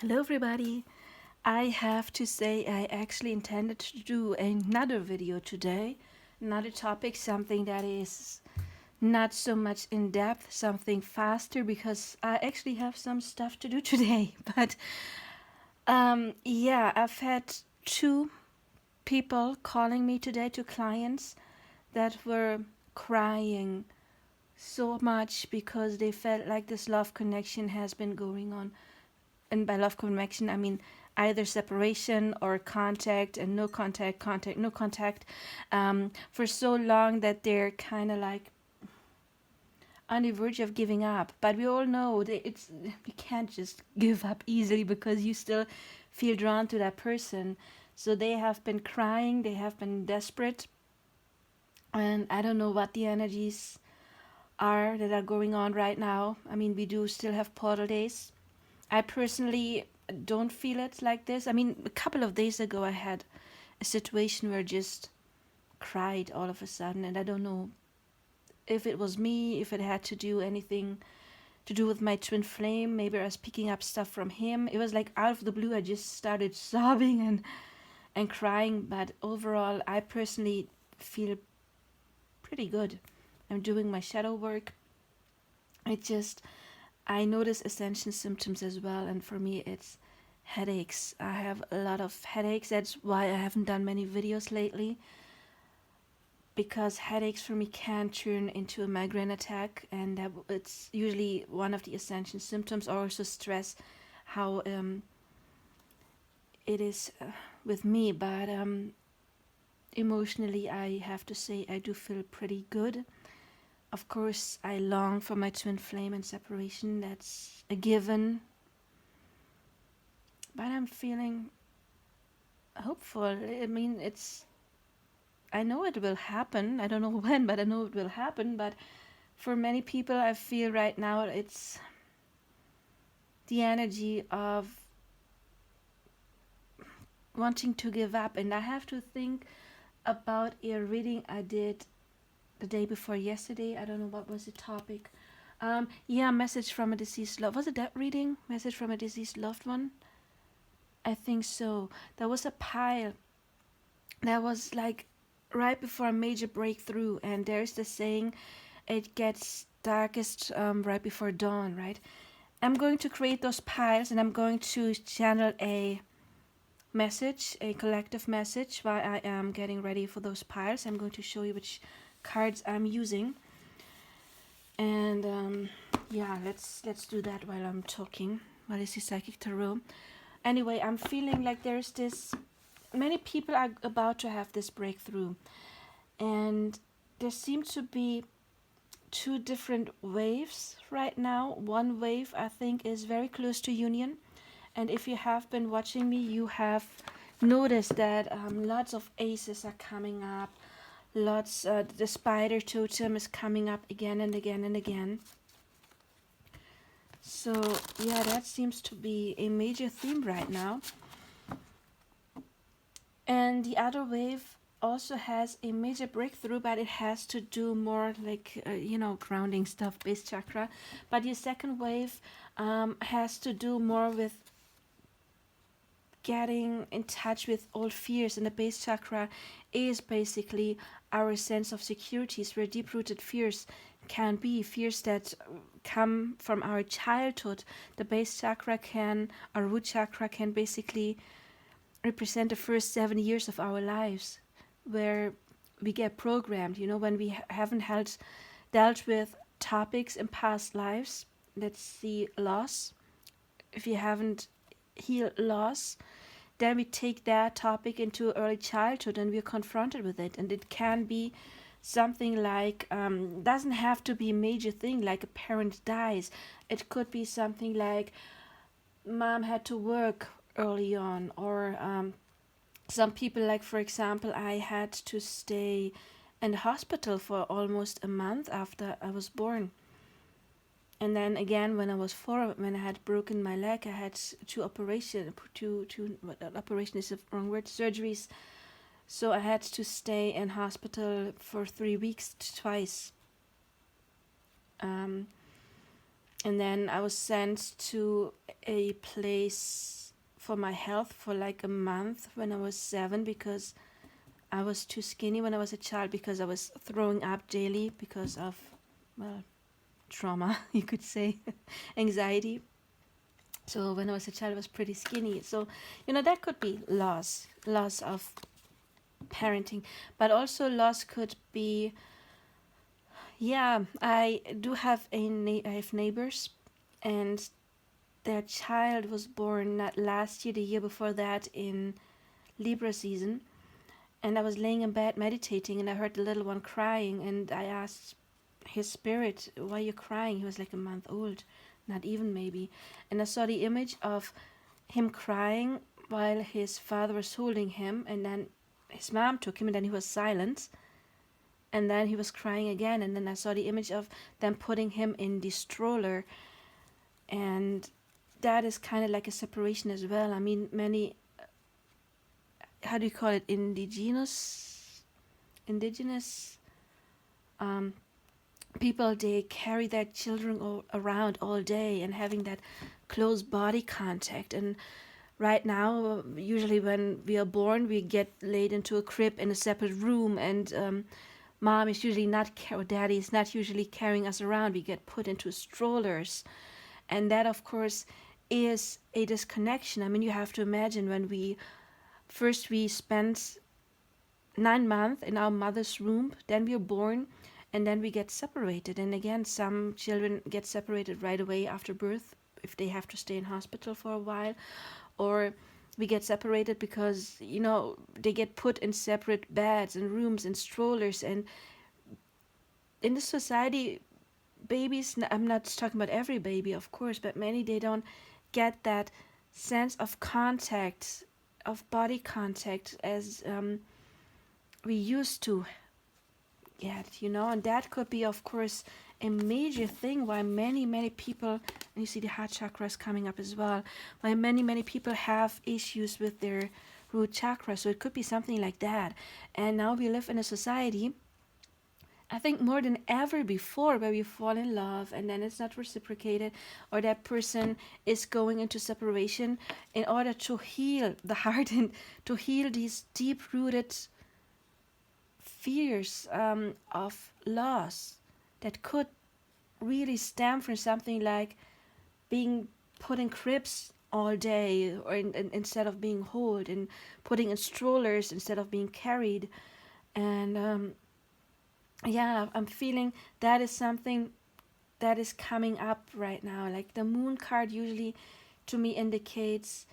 Hello everybody. I have to say I actually intended to do another video today, another topic, something that is not so much in depth, something faster because I actually have some stuff to do today. But yeah, I've had two people calling me today, two clients that were crying so much because they felt like this love connection has been going on. And by love connection, I mean either separation or contact and no contact, contact, no contact, for so long that they're kind of like on the verge of giving up. But we all know that you can't just give up easily because you still feel drawn to that person. So they have been crying, they have been desperate, and I don't know what the energies are that are going on right now. I mean, we do still have portal days. I personally don't feel it like this. I mean, a couple of days ago, I had a situation where I just cried all of a sudden, and I don't know if it was me, if it had to do anything to do with my twin flame. Maybe I was picking up stuff from him. It was like out of the blue, I just started sobbing and crying. But overall, I personally feel pretty good. I'm doing my shadow work. It just I notice ascension symptoms as well, and for me, it's headaches. I have a lot of headaches. That's why I haven't done many videos lately, because headaches for me can turn into a migraine attack, and it's usually one of the ascension symptoms, or also stress, how it is with me. But emotionally, I have to say I do feel pretty good. Of course, I long for my twin flame and separation. That's a given. But I'm feeling hopeful. I mean, I know it will happen. I don't know when, but I know it will happen. But for many people, I feel right now it's the energy of wanting to give up. And I have to think about a reading I did the day before yesterday. I don't know what was the topic. Yeah, message from a deceased love. Was it that reading? Message from a deceased loved one? I think so. There was a pile that was like right before a major breakthrough, and there's the saying, it gets darkest right before dawn, right? I'm going to create those piles, and I'm going to channel a message, a collective message, while I am getting ready for those piles. I'm going to show you which cards I'm using, and yeah, let's do that while I'm talking. What is the psychic tarot? Anyway, I'm feeling like there's this. Many people are about to have this breakthrough, and there seem to be two different waves right now. One wave, I think, is very close to union, and if you have been watching me, you have noticed that lots of aces are coming up. Lots, the spider totem is coming up again and again and again. So yeah, that seems to be a major theme right now. And the other wave also has a major breakthrough, but it has to do more like, grounding stuff, base chakra. But the second wave has to do more with getting in touch with old fears. And the base chakra is basically our sense of security, where deep-rooted fears can be, fears that come from our childhood. The base chakra can, or root chakra can basically represent the first 7 years of our lives, where we get programmed, when we haven't dealt with topics in past lives. Let's see, loss. If you haven't healed loss, then we take that topic into early childhood and we're confronted with it. And it can be something like, doesn't have to be a major thing like a parent dies. It could be something like mom had to work early on, or some people, like for example, I had to stay in the hospital for almost a month after I was born. And then again, when I was 4, when I had broken my leg, I had operation is the wrong word, surgeries. So I had to stay in hospital for 3 weeks twice. And And then I was sent to a place for my health for like a month when I was 7, because I was too skinny when I was a child, because I was throwing up daily because of, well, trauma, you could say, anxiety. So when I was a child, I was pretty skinny. So, that could be loss of parenting, but also loss could be, yeah, I do have I have neighbors, and their child was born not last year, the year before that, in Libra season. And I was laying in bed meditating, and I heard the little one crying, and I asked his spirit, why are you crying? He was like a month old, not even maybe. And I saw the image of him crying while his father was holding him, and then his mom took him, and then he was silent, and then he was crying again, and then I saw the image of them putting him in the stroller. And that is kind of like a separation as well. I mean, many, how do you call it, indigenous people, they carry their children around all day and having that close body contact. And right now, usually when we are born, we get laid into a crib in a separate room, and mom is usually not, or daddy is not usually carrying us around. We get put into strollers, and that, of course, is a disconnection. I mean, you have to imagine when we spent 9 months in our mother's womb, then we are born, and then we get separated. And again, some children get separated right away after birth if they have to stay in hospital for a while, or we get separated because they get put in separate beds and rooms and strollers. And in this society, babies, I'm not talking about every baby, of course, but many, they don't get that sense of contact, of body contact, as we used to get, and that could be, of course, a major thing why many people, and you see the heart chakra is coming up as well, why many people have issues with their root chakra. So it could be something like that. And now we live in a society, I think more than ever before, where we fall in love and then it's not reciprocated, or that person is going into separation in order to heal the heart and to heal these deep-rooted fears of loss that could really stem from something like being put in cribs all day, or instead of being held, and putting in strollers instead of being carried. And yeah, I'm feeling that is something that is coming up right now. Like the moon card usually to me indicates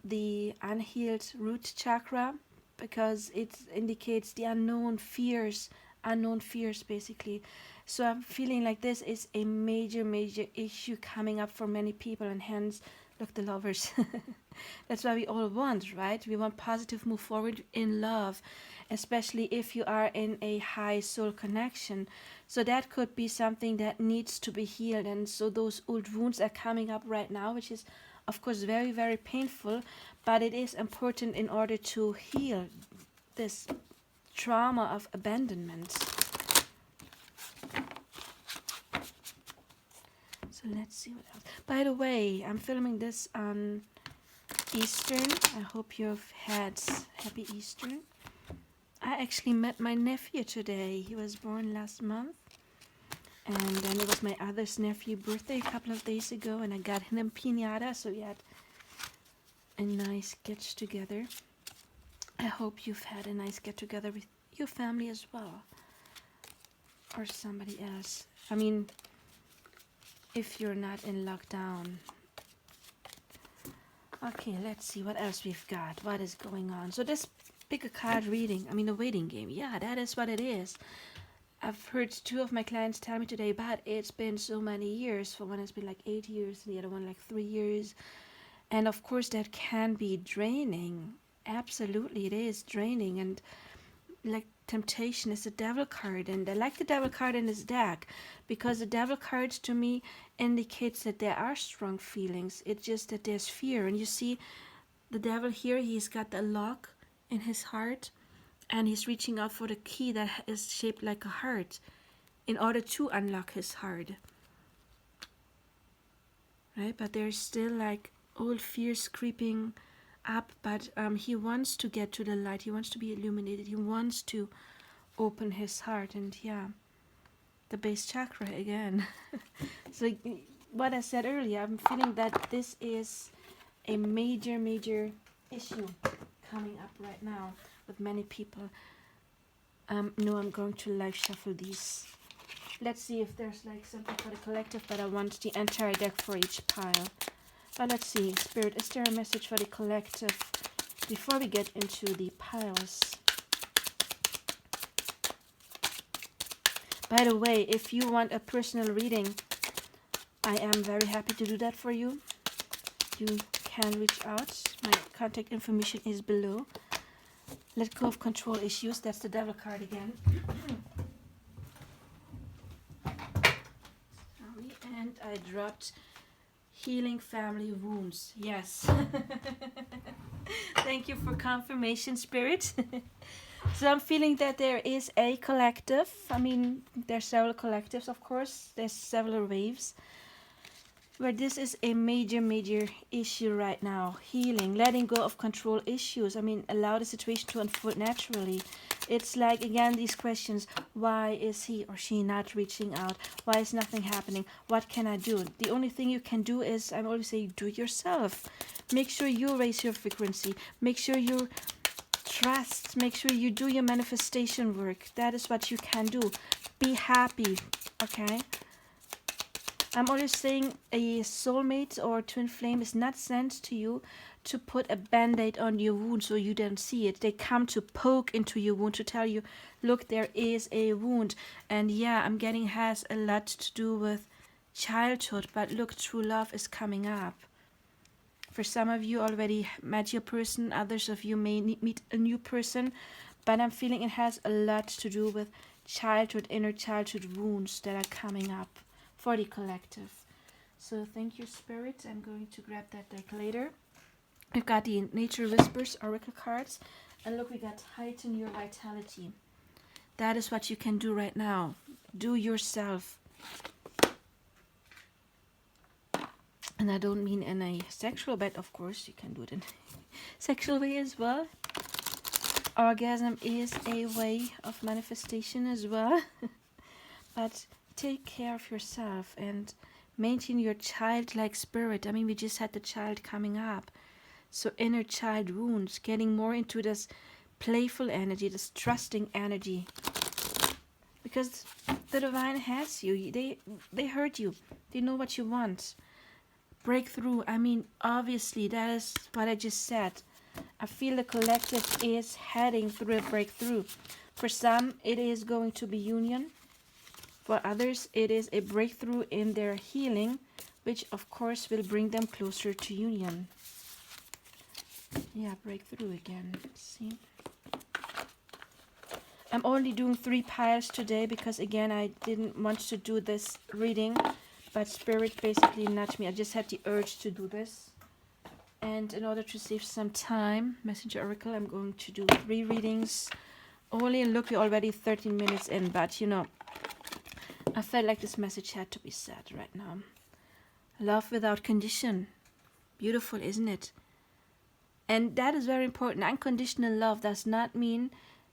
the unhealed root chakra, because it indicates the unknown fears basically. So I'm feeling like this is a major issue coming up for many people, and hence, look, the lovers. That's what we all want, right? We want positive move forward in love, especially if you are in a high soul connection. So that could be something that needs to be healed. And so those old wounds are coming up right now, which is, of course, very painful, but it is important in order to heal this trauma of abandonment. So let's see what else. By the way, I'm filming this on Eastern. I hope you've had happy Easter. I actually met my nephew today. He was born last month. And then it was my other nephew's birthday a couple of days ago, and I got him a piñata, so we had a nice get-together. I hope you've had a nice get-together with your family as well. Or somebody else. I mean, if you're not in lockdown. Okay, let's see what else we've got. What is going on? So this pick a card reading, I mean a waiting game. Yeah, that is what it is. I've heard 2 of my clients tell me today, but it's been so many years. For one, it's been like 8 years, and the other one like 3 years. And of course, that can be draining. Absolutely, it is draining. And like temptation is a devil card, and I like the devil card in this deck because the devil cards to me indicates that there are strong feelings. It's just that there's fear. And you see the devil here, he's got a lock in his heart, and he's reaching out for the key that is shaped like a heart in order to unlock his heart. right? But there's still like old fears creeping up, but he wants to get to the light. He wants to be illuminated. He wants to open his heart. And yeah, the base chakra again. So what I said earlier, I'm feeling that this is a major issue coming up right now with many people. No, I'm going to live shuffle these. Let's see if there's like something for the collective, but I want the entire deck for each pile. But let's see, Spirit, is there a message for the collective before we get into the piles? By the way, if you want a personal reading, I am very happy to do that for you. You can reach out. My contact information is below. Let go of control issues. That's the devil card again. Sorry, and I dropped healing family wounds. Yes. Thank you for confirmation, Spirit. So I'm feeling that there is a collective. I mean, there's several collectives, of course. There's several waves. Where this is a major issue right now. Healing, letting go of control issues. I mean, allow the situation to unfold naturally. It's like, again, these questions. Why is he or she not reaching out? Why is nothing happening? What can I do? The only thing you can do is, I always say, do it yourself. Make sure you raise your frequency. Make sure you trust. Make sure you do your manifestation work. That is what you can do. Be happy, okay? I'm always saying a soulmate or twin flame is not sent to you to put a band-aid on your wound so you don't see it. They come to poke into your wound to tell you, look, there is a wound. And yeah, I'm getting has a lot to do with childhood, but look, true love is coming up. For some of you already met your person, others of you may meet a new person, but I'm feeling it has a lot to do with childhood, inner childhood wounds that are coming up. For the collective. So thank you, Spirit. I'm going to grab that deck later. We've got the Nature Whispers Oracle cards. And look, we got Heighten Your Vitality. That is what you can do right now. Do yourself. And I don't mean in a sexual way, of course. You can do it in a sexual way as well. Orgasm is a way of manifestation as well. But take care of yourself and maintain your childlike spirit. I mean, we just had the child coming up. So inner child wounds, getting more into this playful energy, this trusting energy. Because the divine has you. They heard you. They know what you want. Breakthrough. I mean, obviously, that is what I just said. I feel the collective is heading through a breakthrough. For some, it is going to be union. For others, it is a breakthrough in their healing, which of course will bring them closer to union. Yeah, breakthrough again. See? I'm only doing 3 piles today because, again, I didn't want to do this reading, but Spirit basically nudged me. I just had the urge to do this. And in order to save some time, Messenger Oracle, I'm going to do 3 readings. Only, and look, we're already 13 minutes in, but, you know, I felt like this message had to be said right now. Love without condition. Beautiful, isn't it? And that is very important. Unconditional love does not mean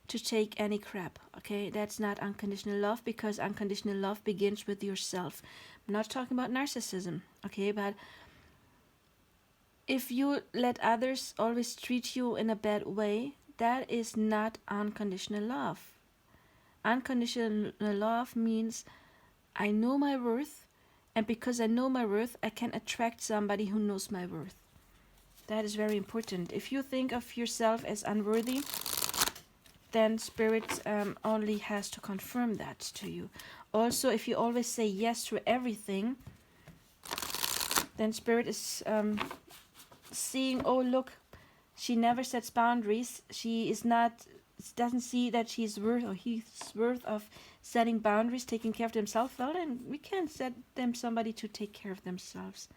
to take any crap, okay? That's not unconditional love, because unconditional love begins with yourself. I'm not talking about narcissism, okay? But if you let others always treat you in a bad way, that is not unconditional love. Unconditional love means I know my worth, and because I know my worth, I can attract somebody who knows my worth. That is very important. If you think of yourself as unworthy, then Spirit only has to confirm that to you. Also, if you always say yes to everything, then Spirit is seeing, oh look, she never sets boundaries. She is not, doesn't see that she's worth, or he's worth of setting boundaries, taking care of themselves. Well, then we can set them somebody to take care of themselves.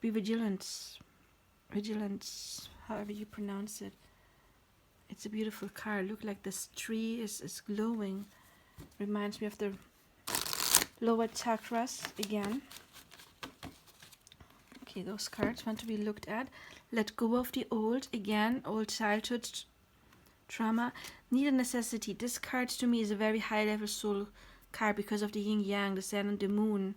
Be vigilant. Vigilance, however you pronounce it. It's a beautiful card. Look, like this tree is glowing. Reminds me of the lower chakras again. Okay, those cards want to be looked at. Let go of the old. Again, old childhood trauma. Need a necessity. This card to me is a very high level soul card because of the yin yang, the sun and the moon.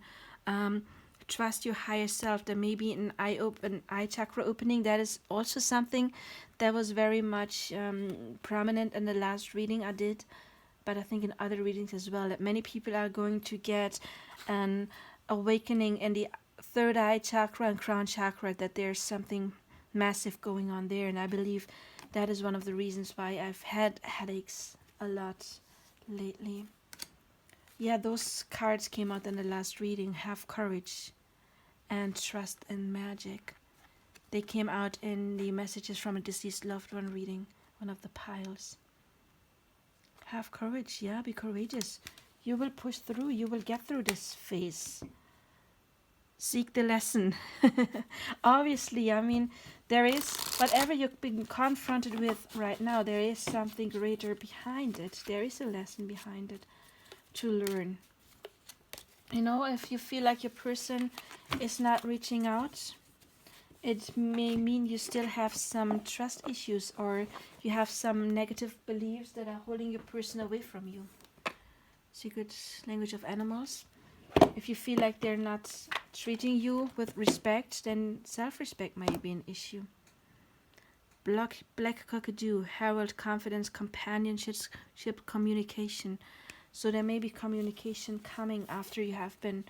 Trust your higher self. There may be an eye chakra opening. That is also something that was very much prominent in the last reading I did, but I think in other readings as well, that many people are going to get an awakening in the third eye chakra and crown chakra, that there's something massive going on there. And I believe that is one of the reasons why I've had headaches a lot lately. Yeah, those cards came out in the last reading. Have courage and trust in magic. They came out in the messages from a deceased loved one reading, one of the piles. Have courage, yeah, be courageous. You will push through, you will get through this phase. Seek the lesson. Obviously, I mean, there is, whatever you're being confronted with right now, there is something greater behind it. There is a lesson behind it to learn. You know, if you feel like your person is not reaching out, it may mean you still have some trust issues, or you have some negative beliefs that are holding your person away from you. Secret language of animals. If you feel like they're not treating you with respect, then self-respect might be an issue. Black cockadoo, herald confidence, companionship, communication. So there may be communication coming after you have been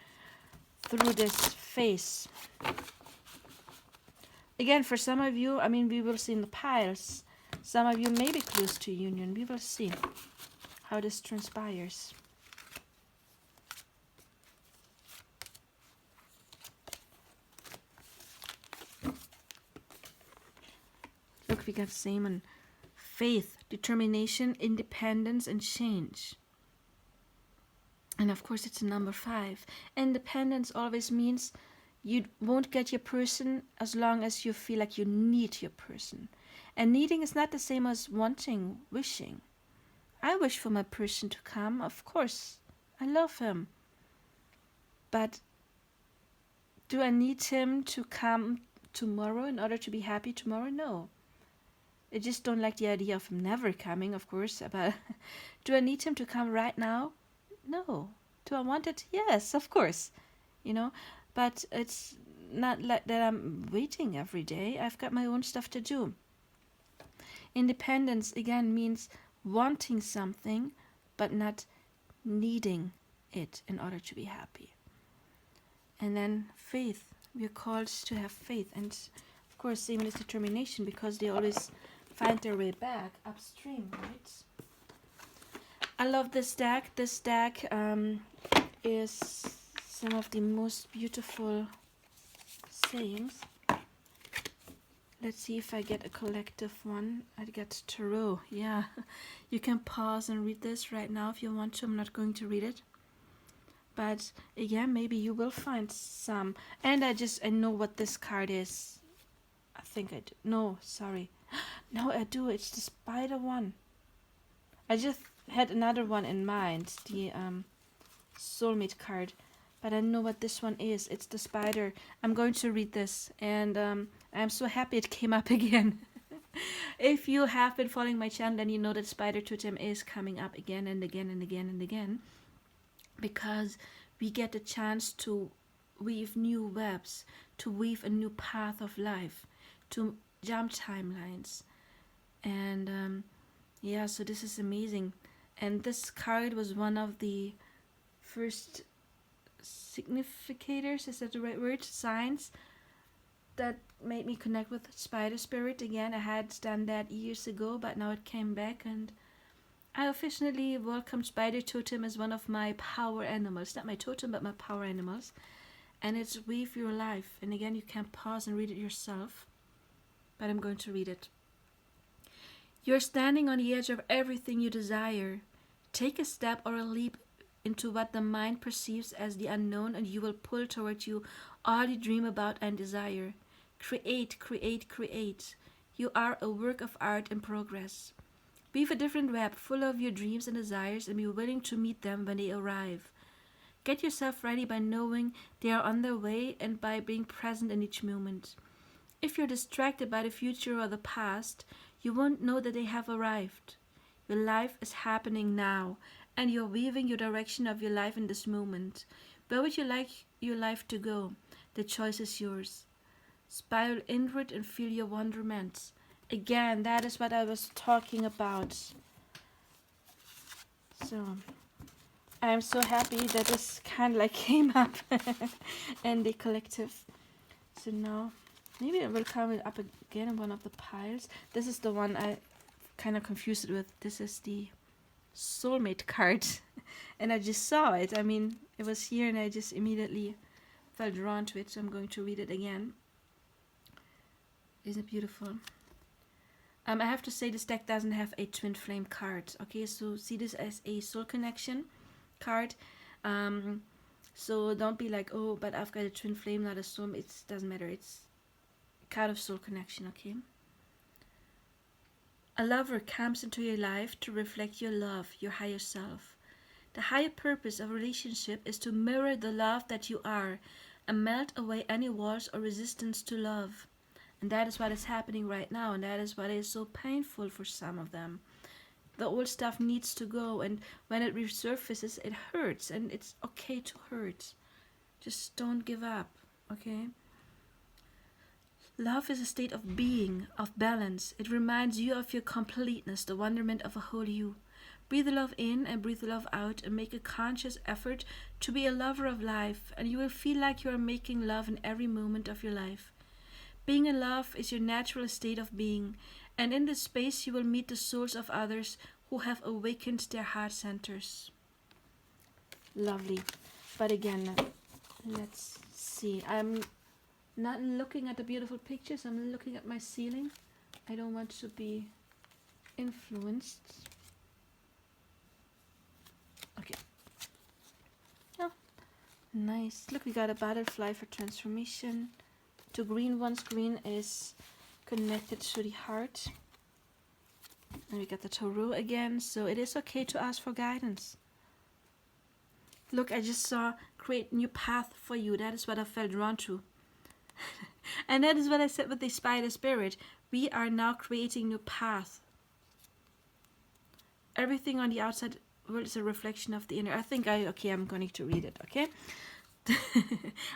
through this phase. Again, for some of you, I mean, we will see in the piles. Some of you may be close to union. We will see how this transpires. Look, we got Salmon. Faith, determination, independence, and change. And of course, it's a number 5. Independence always means you won't get your person as long as you feel like you need your person. And needing is not the same as wanting, wishing. I wish for my person to come, of course. I love him. But do I need him to come tomorrow in order to be happy tomorrow? No. I just don't like the idea of him never coming, of course. But do I need him to come right now? No. Do I want it? Yes, of course. You know, but it's not like that I'm waiting every day. I've got my own stuff to do. Independence, again, means wanting something, but not needing it in order to be happy. And then faith. We are called to have faith. And of course, same is determination, because they always find their way back upstream, right? I love this deck. This deck is some of the most beautiful sayings. Let's see if I get a collective one. I get tarot. Yeah, you can pause and read this right now if you want to. I'm not going to read it. But again, maybe you will find some. And I know what this card is. I think I do. No, sorry. No, I do. It's the spider one. I just had another one in mind. The soulmate card. But I know what this one is. It's the spider. I'm going to read this. And I'm so happy it came up again. If you have been following my channel, then you know that spider totem is coming up again and again and again and again. Because we get a chance to weave new webs, to weave a new path of life, to jump timelines. And yeah, so this is amazing. And this card was one of the first significators, is that the right word? Signs that made me connect with spider spirit again. I had done that years ago, but now it came back, and I officially welcomed spider totem as one of my power animals. Not my totem, but my power animals. And it's Weave Your Life. And again, you can pause and read it yourself, but I'm going to read it. You're standing on the edge of everything you desire. Take a step or a leap into what the mind perceives as the unknown, and you will pull toward you all you dream about and desire. Create, create, create. You are a work of art in progress. Weave a different web full of your dreams and desires, and be willing to meet them when they arrive. Get yourself ready by knowing they are on their way and by being present in each moment. If you're distracted by the future or the past, you won't know that they have arrived. Your life is happening now, and you're weaving your direction of your life in this moment. Where would you like your life to go? The choice is yours. Spiral inward and feel your wonderment. Again, that is what I was talking about. So, I'm so happy that this kind of like came up in the collective. So now, maybe it will come up again in one of the piles. This is the one I kind of confused it with. This is the soulmate card. And I just saw it. I mean, it was here and I just immediately felt drawn to it. So I'm going to read it again. Isn't it beautiful? I have to say this deck doesn't have a twin flame card. Okay, so see this as a soul connection card. So don't be like, oh, but I've got a twin flame, not a soul. It doesn't matter. It's a card of soul connection, okay? A lover comes into your life to reflect your love, your higher self. The higher purpose of a relationship is to mirror the love that you are and melt away any walls or resistance to love. And that is what is happening right now, and that is what is so painful for some of them. The old stuff needs to go, and when it resurfaces, it hurts, and it's okay to hurt. Just don't give up, okay? Love is a state of being, of balance. It reminds you of your completeness, the wonderment of a whole you. Breathe the love in and breathe the love out, and make a conscious effort to be a lover of life, and you will feel like you are making love in every moment of your life. Being in love is your natural state of being, and in this space you will meet the souls of others who have awakened their heart centers. Lovely. But again, let's see. I'm not looking at the beautiful pictures, I'm looking at my ceiling. I don't want to be influenced. Okay. Oh, nice. Look, we got a butterfly for transformation. Two green ones. Green is connected to the heart. And we got the tarot again. So it is okay to ask for guidance. Look, I just saw create new path for you. That is what I felt drawn to. And that is what I said with the spider spirit. We are now creating new path. Everything on the outside world is a reflection of the inner. I'm going to read it, okay?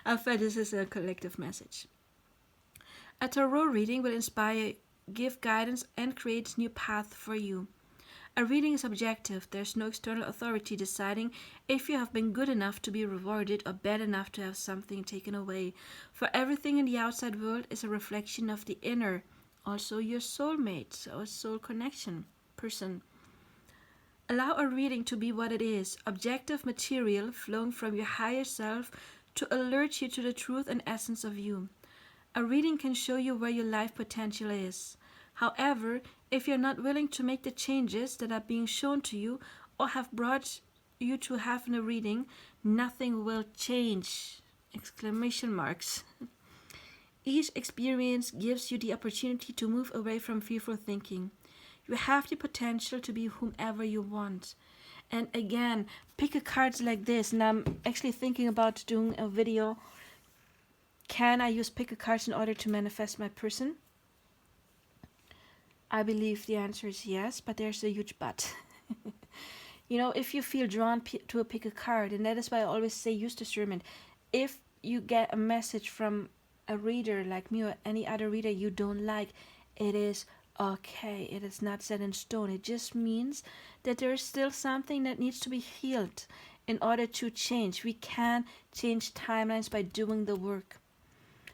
I felt this is a collective message. A tarot reading will inspire, give guidance, and create new path for you. A reading is objective. There's no external authority deciding if you have been good enough to be rewarded or bad enough to have something taken away. For everything in the outside world is a reflection of the inner, also your soulmate or soul connection person. Allow a reading to be what it is, objective material flowing from your higher self to alert you to the truth and essence of you. A reading can show you where your life potential is. However, if you're not willing to make the changes that are being shown to you or have brought you to having a reading, nothing will change! Exclamation marks. Each experience gives you the opportunity to move away from fearful thinking. You have the potential to be whomever you want. And again, pick a card like this. And I'm actually thinking about doing a video. Can I use pick a card in order to manifest my person? I believe the answer is yes, but there's a huge but. You know, if you feel drawn to a pick a card, and that is why I always say use discernment. If you get a message from a reader like me or any other reader you don't like, it is okay. It is not set in stone. It just means that there is still something that needs to be healed in order to change. We can change timelines by doing the work.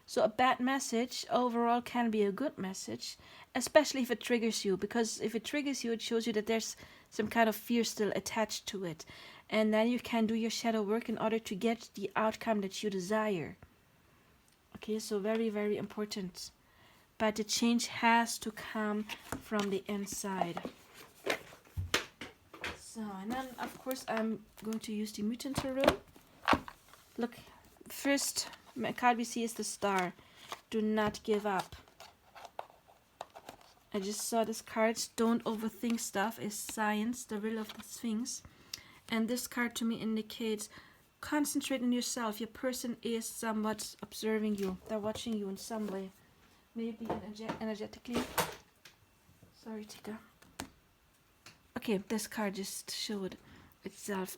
So a bad message overall can be a good message, especially if it triggers you, because if it triggers you, it shows you that there's some kind of fear still attached to it. And then you can do your shadow work in order to get the outcome that you desire. Okay, so very, very important. But the change has to come from the inside. So, and then of course I'm going to use the Mutant Tarot. Look, first card we see is the Star. Do not give up. I just saw this card. Don't overthink stuff is science, the will of the Sphinx. And this card to me indicates concentrate on yourself. Your person is somewhat observing you. They're watching you in some way. Maybe energetically. Sorry, Tika. Okay, this card just showed itself.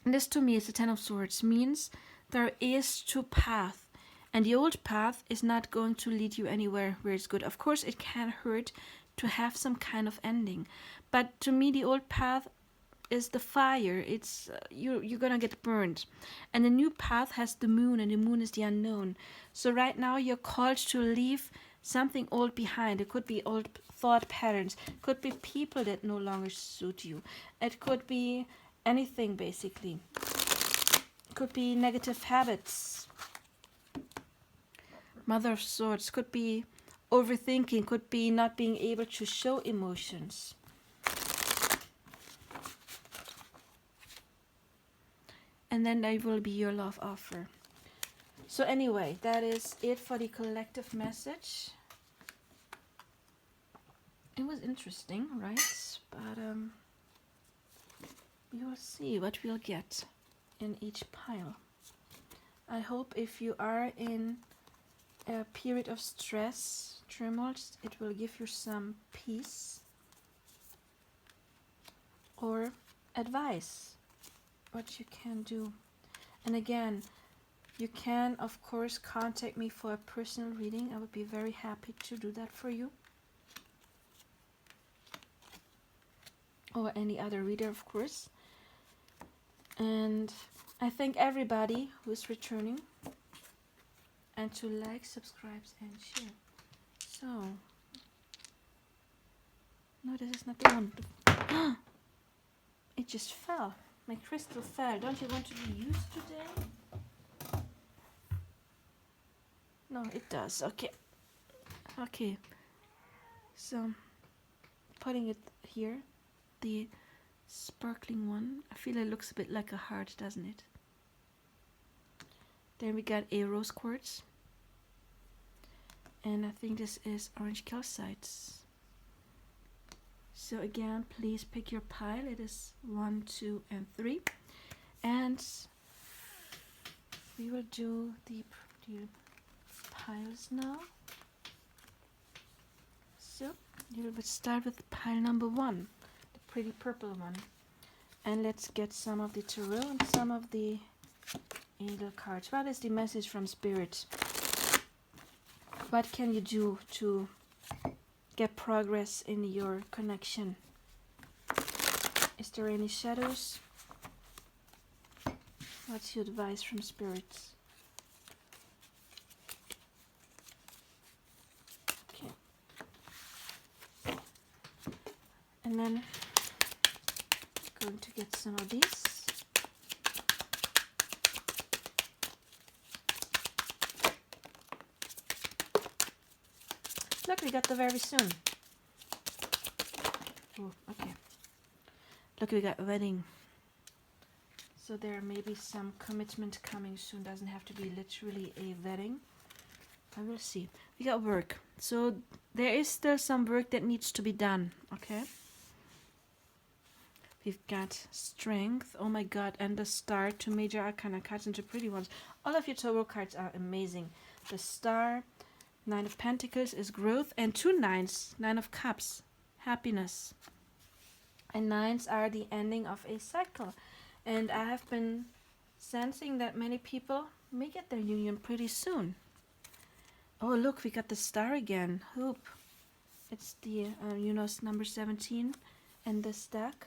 And this to me is the Ten of Swords. Means there is two paths. And the old path is not going to lead you anywhere where it's good. Of course, it can hurt to have some kind of ending. But to me, the old path is the fire. It's you're gonna get burned. And the new path has the moon, and the moon is the unknown. So right now you're called to leave something old behind. It could be old thought patterns. It could be people that no longer suit you. It could be anything, basically. It could be negative habits. Mother of Swords could be overthinking, could be not being able to show emotions. And then there will be your love offer. So anyway, that is it for the collective message. It was interesting, right? But we will see what we'll get in each pile. I hope if you are in a period of stress, turmoil, it will give you some peace or advice what you can do. And again, you can of course contact me for a personal reading. I would be very happy to do that for you, or any other reader, of course. And I thank everybody who is returning, and to like, subscribe, and share. So, no, this is not the one. It just fell. My crystal fell. Don't you want to be used today? No, it does. Okay. Okay. So, putting it here, the sparkling one. I feel it looks a bit like a heart, doesn't it? Then we got a rose quartz. And I think this is orange calcite. So again, please pick your pile. It is 1, 2, and 3. And we will do the piles now. So you will start with pile number 1, the pretty purple one. And let's get some of the tarot and some of the angel cards. What is the message from Spirit? What can you do to get progress in your connection? Is there any shadows? What's your advice from Spirit? Okay. And then I'm going to get some of these. Look, we got the very soon. Oh, okay. Look, we got wedding. So there may be some commitment coming soon. Doesn't have to be literally a wedding. I will see. We got work. So there is still some work that needs to be done. Okay. We've got strength. Oh my god. And the star. 2 major arcana cards and 2 pretty ones. All of your tarot cards are amazing. The star. 9 of Pentacles is growth, and 2 nines, 9 of Cups, happiness. And 9s are the ending of a cycle. And I have been sensing that many people may get their union pretty soon. Oh, look, we got the star again. Hope. It's the, number 17 in this deck.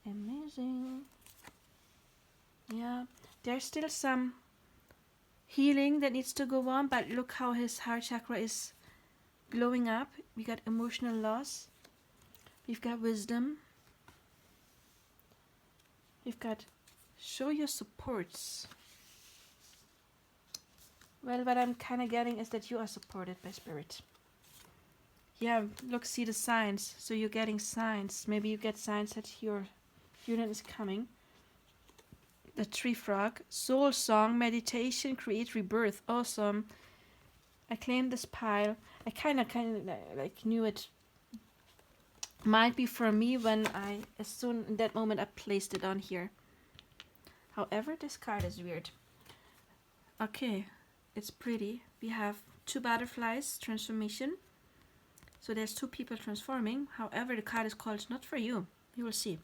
Amazing. Yeah, there's still some healing that needs to go on, but look how his heart chakra is glowing up. We got emotional loss. We've got wisdom. We've got show your supports. Well, what I'm kind of getting is that you are supported by Spirit. Yeah, look, see the signs. So you're getting signs. Maybe you get signs that your union is coming. The tree frog, soul song, meditation, create rebirth. Awesome. I claimed this pile. I kind of like knew it might be for me when as soon in that moment I placed it on here. However, this card is weird. Okay, it's pretty. We have 2 butterflies, transformation. So there's 2 people transforming. However, the card is called not for you. You will see.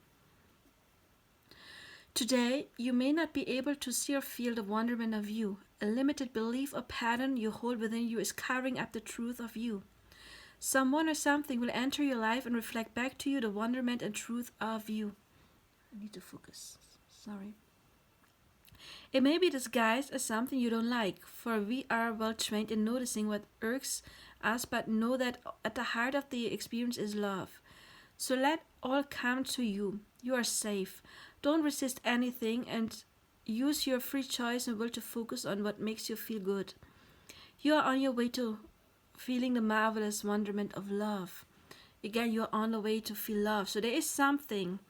Today, you may not be able to see or feel the wonderment of you. A limited belief or pattern you hold within you is covering up the truth of you. Someone or something will enter your life and reflect back to you the wonderment and truth of you. I need to focus. Sorry. It may be disguised as something you don't like, for we are well trained in noticing what irks us, but know that at the heart of the experience is love. So let all come to you. You are safe. Don't resist anything and use your free choice and will to focus on what makes you feel good. You are on your way to feeling the marvelous wonderment of love. Again, you are on the way to feel love. So there is something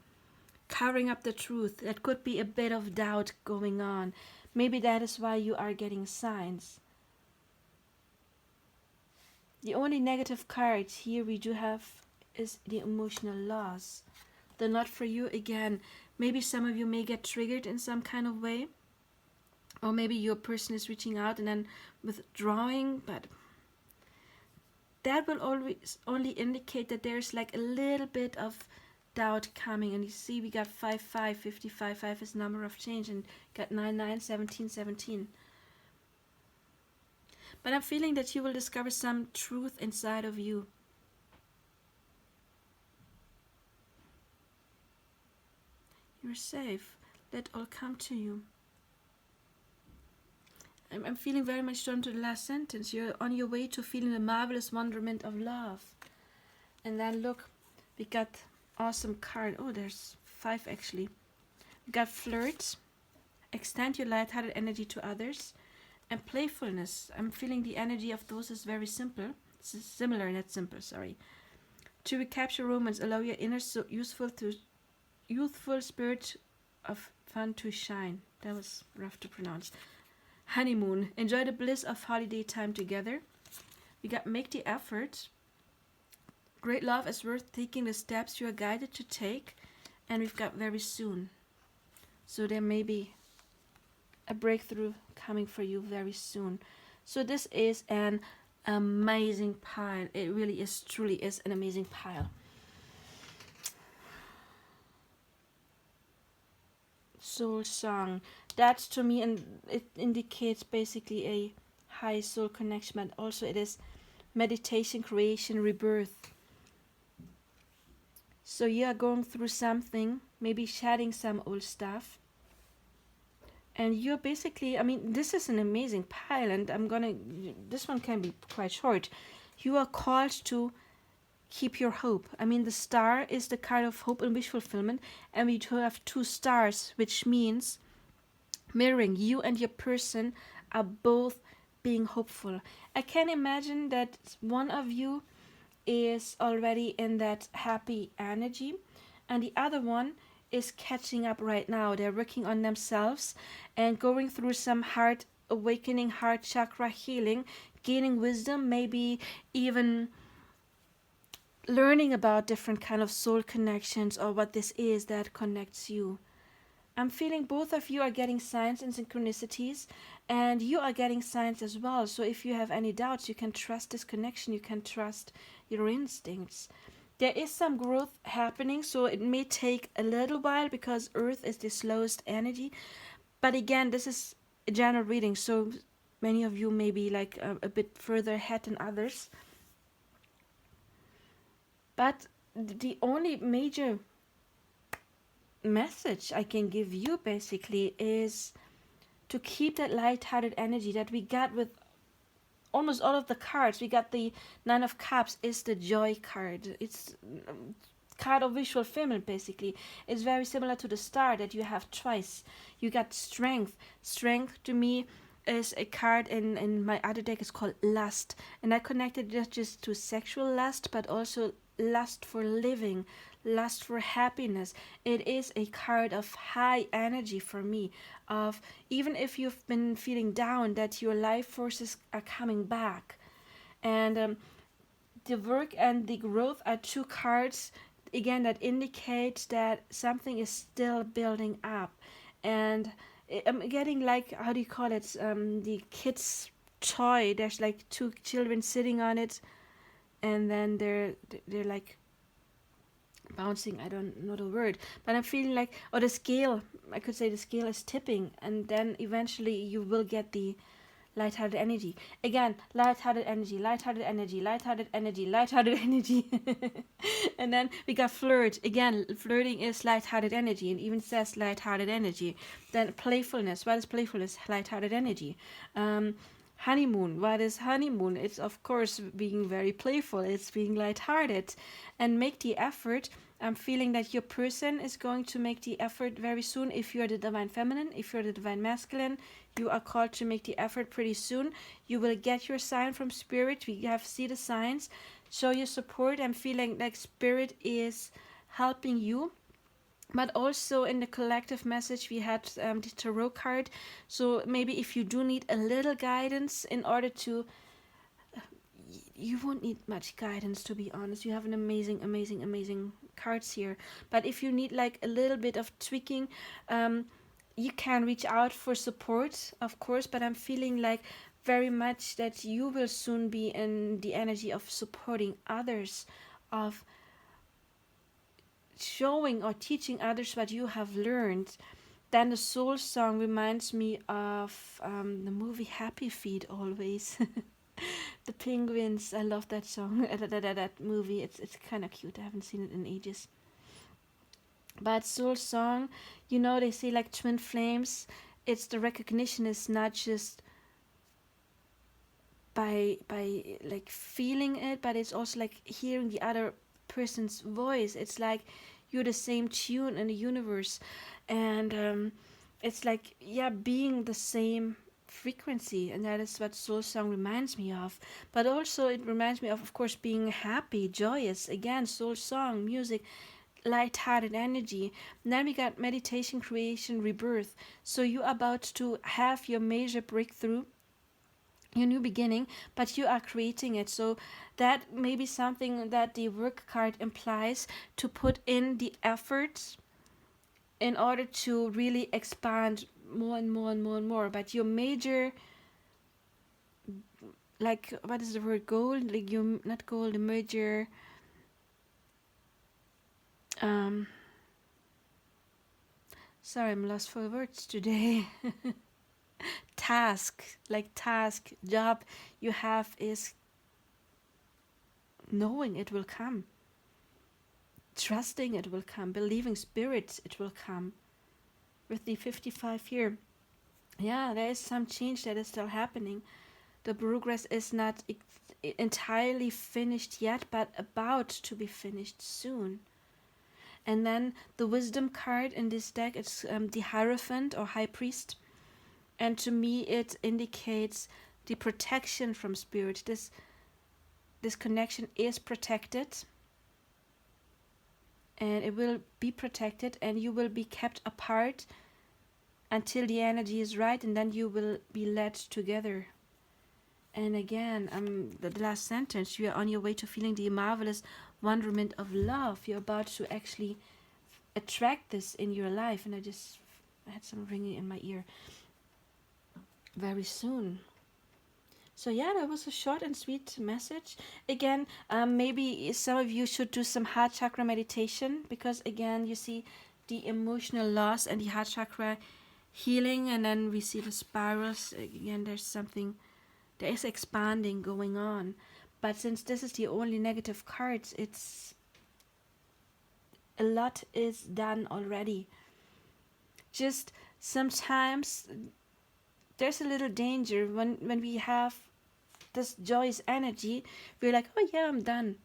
covering up the truth. That could be a bit of doubt going on. Maybe that is why you are getting signs. The only negative card here we do have is the emotional loss. The not for you again. Maybe some of you may get triggered in some kind of way. Or maybe your person is reaching out and then withdrawing. But that will always only indicate that there's like a little bit of doubt coming. And you see we got 5, 5, 55, 5 is number of change. And got 9, 9, 17, 17. But I'm feeling that you will discover some truth inside of you. You're safe. Let all come to you. I'm feeling very much drawn to the last sentence. You're on your way to feeling the marvelous wonderment of love. And then look, we got awesome card. Oh, there's 5 actually. We got flirt. Extend your light-hearted energy to others. And playfulness. I'm feeling the energy of those is very simple. Similar, not simple, sorry. To recapture romance, allow your inner youthful spirit of fun to shine. That was rough to pronounce. Honeymoon. Enjoy the bliss of holiday time together. We got make the effort. Great love is worth taking the steps you are guided to take. And we've got very soon. So there may be a breakthrough coming for you very soon. So this is an amazing pile. It really is, truly is an amazing pile. Soul song. That to me, and it indicates basically a high soul connection, but also it is meditation, creation, rebirth. So you are going through something, maybe shedding some old stuff. And you're basically, I mean, this is an amazing pile, and this one can be quite short. You are called to keep your hope. I mean, the star is the card of hope and wish fulfillment, and we do have 2 stars, which means mirroring. You and your person are both being hopeful. I can imagine that one of you is already in that happy energy, and the other one is catching up right now. They're working on themselves and going through some heart awakening, heart chakra healing, gaining wisdom, maybe even learning about different kind of soul connections or what this is that connects you. I'm feeling both of you are getting signs and synchronicities, and you are getting signs as well. So if you have any doubts, you can trust this connection. You can trust your instincts. There is some growth happening, so it may take a little while because Earth is the slowest energy. But again, this is a general reading, so many of you may be like a bit further ahead than others. But the only major message I can give you basically is to keep that light-hearted energy that we got with almost all of the cards. We got the 9 of Cups is the joy card. It's card of visual fulfillment basically. It's very similar to the star that you have twice. You got strength. Strength to me is a card in my other deck is called lust. And I connected it just to sexual lust, but also lust for living, lust for happiness. It is a card of high energy for me, of even if you've been feeling down, that your life forces are coming back. And the work and the growth are 2 cards again that indicate that something is still building up. And I'm getting like, how do you call it? The kids' toy. There's like two children sitting on it, and then they're like bouncing. I don't know the word, but I'm feeling like, or the scale. I could say the scale is tipping, and then eventually you will get the lighthearted energy. Again, lighthearted energy, lighthearted energy, lighthearted energy, lighthearted energy. And then we got flirt. Again, flirting is lighthearted energy. It even says lighthearted energy. Then playfulness. What is playfulness? Lighthearted energy. Honeymoon. What is honeymoon? It's of course being very playful. It's being lighthearted. And make the effort. I'm feeling that your person is going to make the effort very soon. If you're the divine feminine, if you're the divine masculine, you are called to make the effort pretty soon. You will get your sign from spirit. We have see the signs. Show your support. I'm feeling like spirit is helping you. But also in the collective message, we had the tarot card. So maybe if you do need a little guidance in order to, you won't need much guidance, to be honest. You have an amazing cards here. But if you need like a little bit of tweaking, you can reach out for support, of course. But I'm feeling like very much that you will soon be in the energy of supporting others, of showing or teaching others what you have learned. Then the soul song reminds me of the movie Happy Feet always. The penguins. I love that song. That movie. It's kind of cute. I haven't seen it in ages. But soul song, they say like twin flames. It's the recognition is not just by like feeling it, but it's also like hearing the other person's voice. It's like you're the same tune in the universe, and it's like, yeah, being the same frequency, and that is what soul song reminds me of. But also it reminds me of course, being happy, joyous. Again, soul song music, light-hearted energy. And then we got meditation, creation, rebirth. So you're about to have your major breakthrough, your new beginning, but you are creating it. So that may be something that the work card implies, to put in the effort in order to really expand more and more and more and more. But your major, like, what is the word, goal, like, you not goal, the major sorry, I'm lost for words today. Task, job you have is knowing it will come, trusting it will come, believing spirit it will come. With the 55 here, yeah, there is some change that is still happening. The progress is not entirely finished yet, but about to be finished soon. And then the wisdom card in this deck, it's the Hierophant or High Priest. And to me, it indicates the protection from spirit. This connection is protected. And it will be protected, and you will be kept apart until the energy is right, and then you will be led together. And again, the last sentence, you are on your way to feeling the marvelous wonderment of love. You're about to actually attract this in your life. And I had some ringing in my ear. Very soon. So yeah, that was a short and sweet message. Again, maybe some of you should do some heart chakra meditation, because again, you see the emotional loss and the heart chakra healing, and then we see the spirals. Again, there is expanding going on. But since this is the only negative cards, it's a lot is done already. Just sometimes there's a little danger when we have this joyous energy. We're like, oh yeah, I'm done,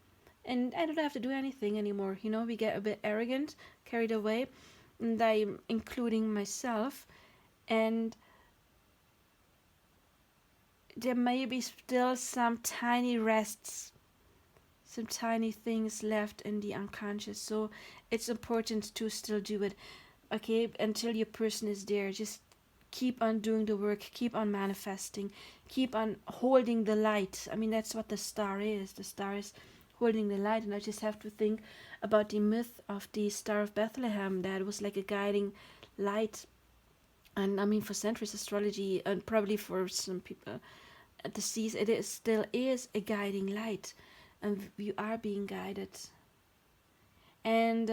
and I don't have to do anything anymore. We get a bit arrogant, carried away, and I'm including myself. And there may be still some tiny rests, some tiny things left in the unconscious. So it's important to still do it, okay, until your person is there. Just keep on doing the work, keep on manifesting, keep on holding the light. I mean, that's what the star is. The star is holding the light. And I just have to think about the myth of the Star of Bethlehem, that was like a guiding light And I mean, for centuries, astrology, and probably for some people at the seas, it is still is a guiding light, and you are being guided. And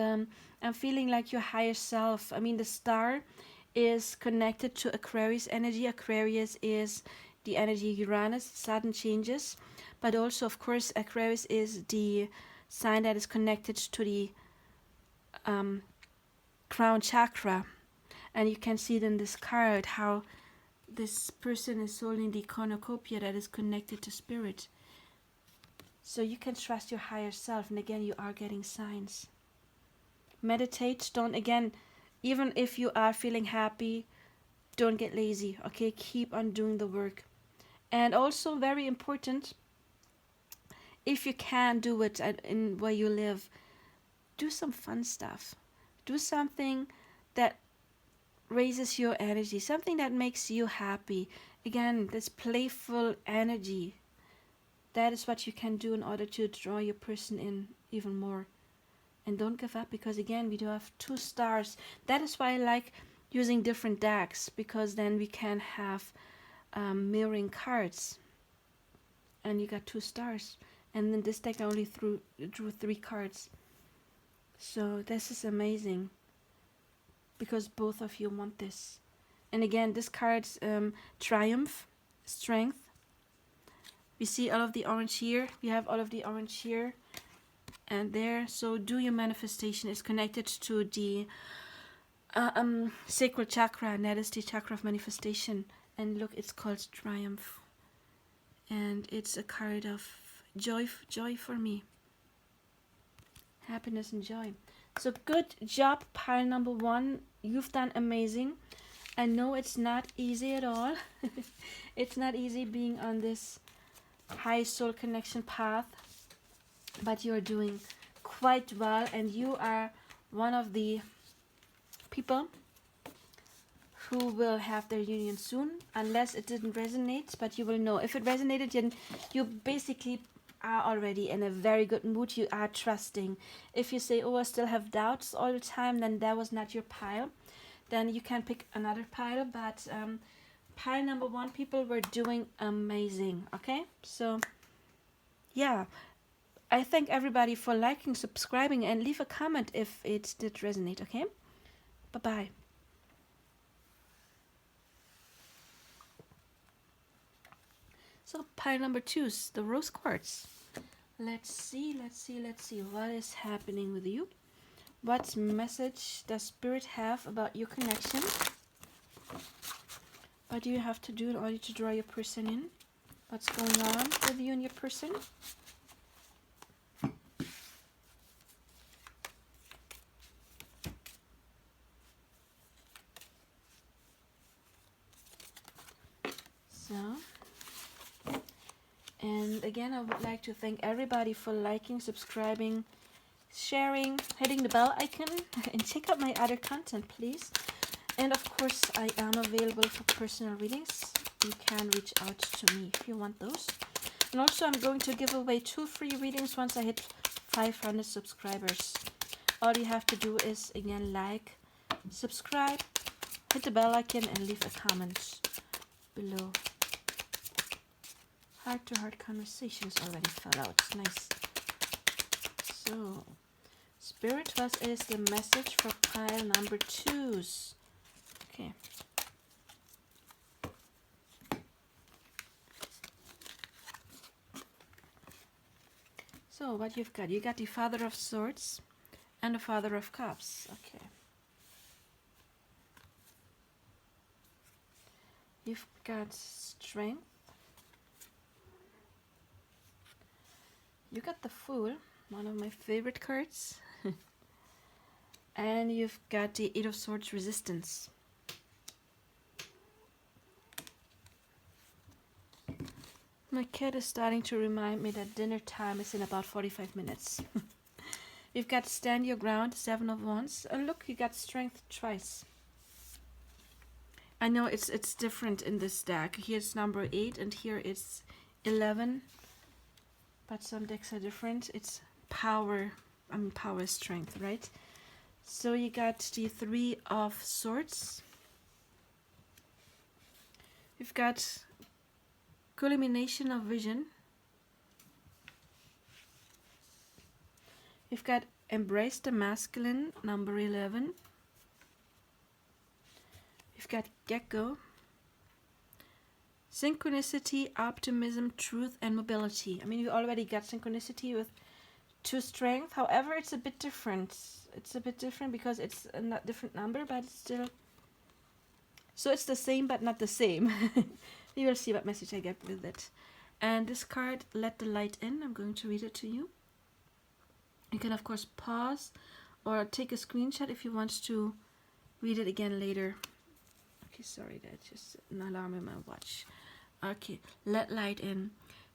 I'm feeling like your higher self. I mean, the star is connected to Aquarius energy. Aquarius is the energy of Uranus, sudden changes, but also, of course, Aquarius is the sign that is connected to the crown chakra. And you can see it in this card how this person is holding the cornucopia that is connected to spirit. So you can trust your higher self, and again, you are getting signs. Meditate. Don't, again, even if you are feeling happy, don't get lazy, okay? Keep on doing the work. And also, very important, if you can do it in where you live, do some fun stuff. Do something that raises your energy, something that makes you happy. Again, this playful energy, that is what you can do in order to draw your person in even more. And don't give up, because again, we do have 2 stars. That is why I like using different decks, because then we can have mirroring cards. And you got 2 stars. And in this deck I only drew 3 cards. So this is amazing, because both of you want this. And again, this card's triumph, strength. We see all of the orange here. We have all of the orange here and there. So do your manifestation is connected to the sacral chakra, and that is the chakra of manifestation. And look, it's called triumph, and it's a card of joy for me, happiness and joy. So good job, pile number 1. You've done amazing. I know it's not easy at all. It's not easy being on this high soul connection path, but you're doing quite well, and you are one of the people who will have their union soon, unless it didn't resonate, but you will know. If it resonated, then you basically are already in a very good mood. You are trusting. If you say, oh, I still have doubts all the time, then that was not your pile. Then you can pick another pile, but pile number 1, people were doing amazing. Okay, so yeah, I thank everybody for liking, subscribing, and leave a comment if it did resonate. Okay, bye bye. So pile number 2 is the rose quartz. Let's see what is happening with you. What message does Spirit have about your connection? What do you have to do in order to draw your person in? What's going on with you and your person? So, and again, I would like to thank everybody for liking, subscribing, sharing, hitting the bell icon, and check out my other content, please. And of course, I am available for personal readings. You can reach out to me if you want those. And also, I'm going to give away 2 free readings once I hit 500 subscribers. All you have to do is, again, like, subscribe, hit the bell icon, and leave a comment below. Heart-to-heart conversations already fell out. Nice. So, Spirit, what is the message for pile number 2s? Okay. So, what you've got? You got the Father of Swords and the Father of Cups. Okay. You've got strength. You got the Fool, one of my favorite cards. And you've got the 8 of Swords, resistance. My cat is starting to remind me that dinner time is in about 45 minutes. You've got stand your ground, 7 of Wands. And look, you got strength twice. I know it's different in this deck. Here's number 8 and here it's 11. But some decks are different. It's power, power is strength, right? So you got the 3 of Swords. We've got culmination of vision. We've got embrace the masculine, number 11. We've got gecko. Synchronicity, optimism, truth, and mobility. I mean, you already got synchronicity with 2 strength. However, it's a bit different. It's a bit different because it's a different number, but it's still... So it's the same, but not the same. You will see what message I get with it. And this card, Let the Light In. I'm going to read it to you. You can, of course, pause or take a screenshot if you want to read it again later. Okay, sorry, that's just an alarm in my watch. Okay, let light in.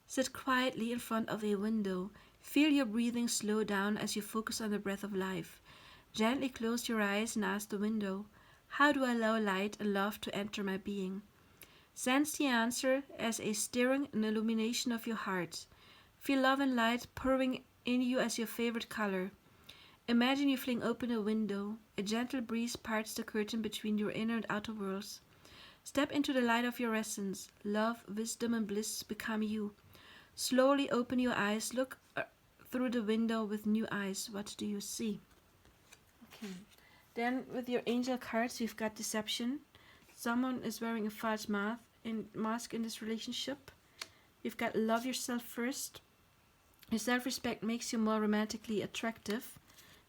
Sit quietly in front of a window. Feel your breathing slow down as you focus on the breath of life. Gently close your eyes and ask the window, how do I allow light and love to enter my being? Sense the answer as a stirring and illumination of your heart. Feel love and light pouring in you as your favorite color. Imagine you fling open a window. A gentle breeze parts the curtain between your inner and outer worlds. Step into the light of your essence. Love, wisdom, and bliss become you. Slowly open your eyes. Look through the window with new eyes. What do you see? Okay. Then with your angel cards, you've got deception. Someone is wearing a false mask in this relationship. You've got love yourself first. Your self-respect makes you more romantically attractive.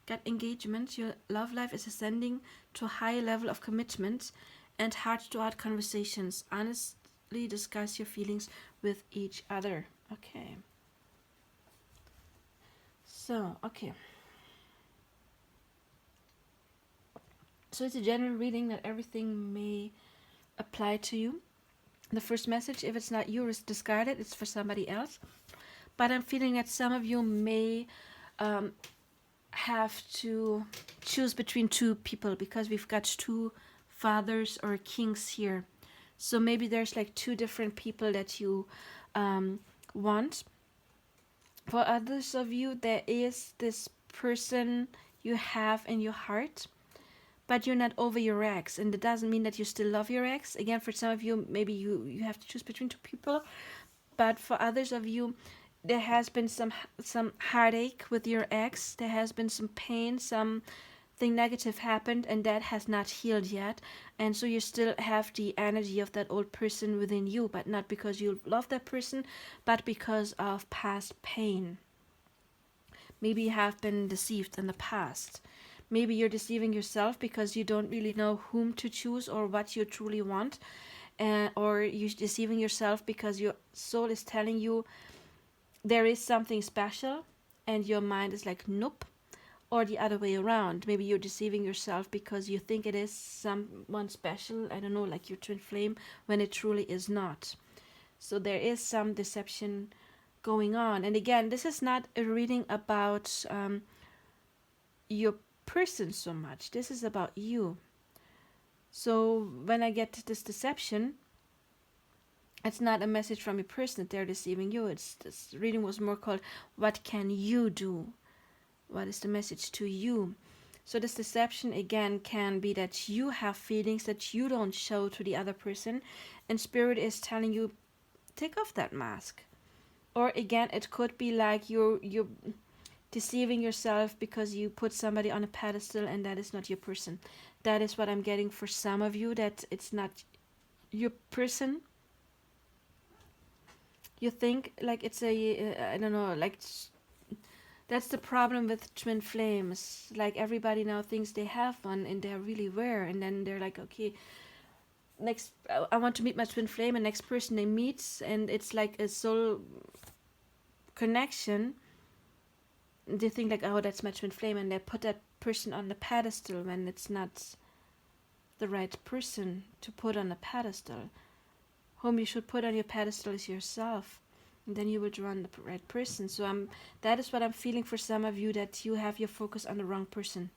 Got engagement. Your love life is ascending to a higher level of commitment and heart-to-heart conversations. Honestly discuss your feelings with each other. Okay. So, okay. So it's a general reading that everything may apply to you. The first message, if it's not you, is discard it. It's for somebody else. But I'm feeling that some of you may have to choose between 2 people because we've got 2 fathers or kings here. So maybe there's like 2 different people that you want. For others of you, there is this person you have in your heart, but you're not over your ex, and it doesn't mean that you still love your ex. Again, for some of you, maybe you have to choose between 2 people, but for others of you, there has been some heartache with your ex. There has been some pain, something negative happened, and that has not healed yet. And so you still have the energy of that old person within you, but not because you love that person, but because of past pain. Maybe you have been deceived in the past. Maybe you're deceiving yourself because you don't really know whom to choose or what you truly want. Or you're deceiving yourself because your soul is telling you there is something special and your mind is like, nope. Or the other way around. Maybe you're deceiving yourself because you think it is someone special, I don't know, like your twin flame, when it truly is not. So there is some deception going on. And again, this is not a reading about your person so much. This is about you. So when I get to this deception, it's not a message from a person that they're deceiving you. This reading was more called, what can you do? What is the message to you? So this deception again can be that you have feelings that you don't show to the other person, and spirit is telling you, take off that mask. Or again, it could be like you're deceiving yourself because you put somebody on a pedestal and that is not your person. That is what I'm getting for some of you, that it's not your person. You think like it's I don't know, like that's the problem with twin flames. Like everybody now thinks they have one and they're really rare, and then they're like, okay, next I want to meet my twin flame, and next person they meet, and it's like a soul connection. They think like, oh, that's my twin flame, and they put that person on the pedestal when it's not the right person to put on a pedestal. Whom you should put on your pedestal is yourself, and then you will draw on the right person. So that is what I'm feeling for some of you, that you have your focus on the wrong person.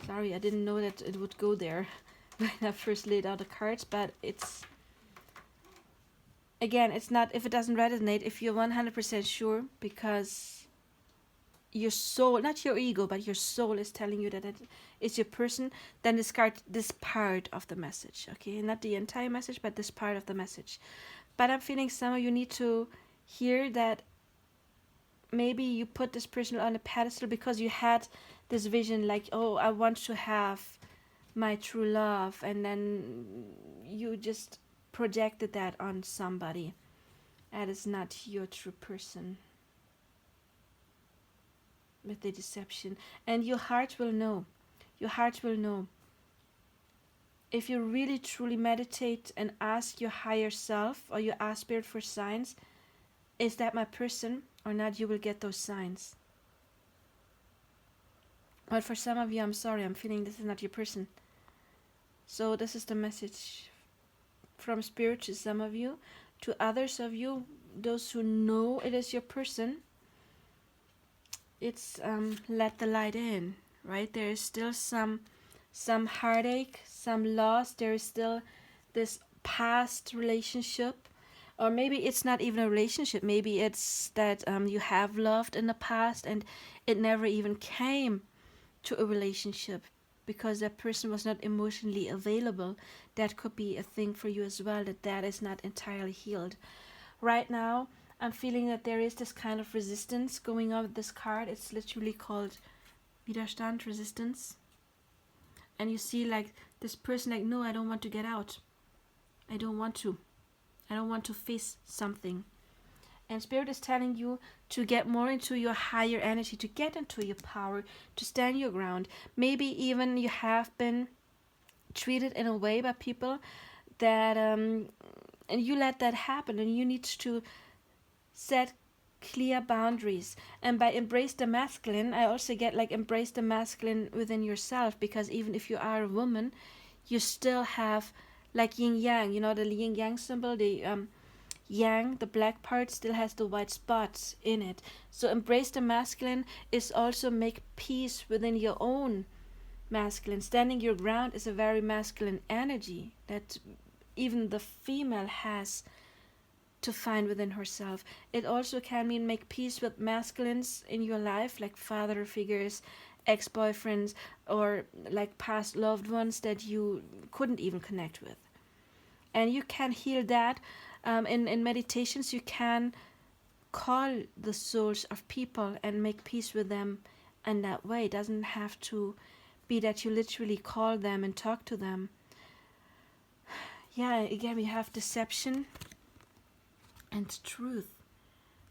Sorry, I didn't know that it would go there when I first laid out the cards, but it's, again, it's not, if it doesn't resonate, if you're 100% sure, because your soul, not your ego, but your soul is telling you that it is your person, then discard this part of the message, okay? Not the entire message, but this part of the message. But I'm feeling some of you need to hear that maybe you put this person on a pedestal because you had this vision like, oh, I want to have my true love, and then you just projected that on somebody. That is not your true person with the deception. And your heart will know. Your heart will know. If you really truly meditate and ask your higher self, or you ask Spirit for signs, is that my person or not, you will get those signs. But for some of you, I'm sorry, I'm feeling this is not your person. So this is the message from Spirit to some of you. To others of you, those who know it is your person, it's let the light in, right? There is still some heartache, some loss. There is still this past relationship, or maybe it's not even a relationship. Maybe it's that you have loved in the past and it never even came to a relationship because that person was not emotionally available. That could be a thing for you as well, that is not entirely healed. Right now, I'm feeling that there is this kind of resistance going on with this card. It's literally called Widerstand, resistance. And you see like this person like, no, I don't want to get out. I don't want to. I don't want to face something. And Spirit is telling you to get more into your higher energy, to get into your power, to stand your ground. Maybe even you have been treated in a way by people that, and you let that happen, and you need to set clear boundaries. And by embrace the masculine, I also get like embrace the masculine within yourself, because even if you are a woman, you still have like yin yang, you know, the yin yang symbol, the yang, the black part, still has the white spots in it. So embrace the masculine is also make peace within your own masculine. Standing your ground is a very masculine energy that even the female has to find within herself. It also can mean make peace with masculines in your life, like father figures, ex-boyfriends, or like past loved ones that you couldn't even connect with. And you can heal that. In meditations, you can call the souls of people and make peace with them in that way. It doesn't have to be that you literally call them and talk to them. Yeah, again, we have deception and truth.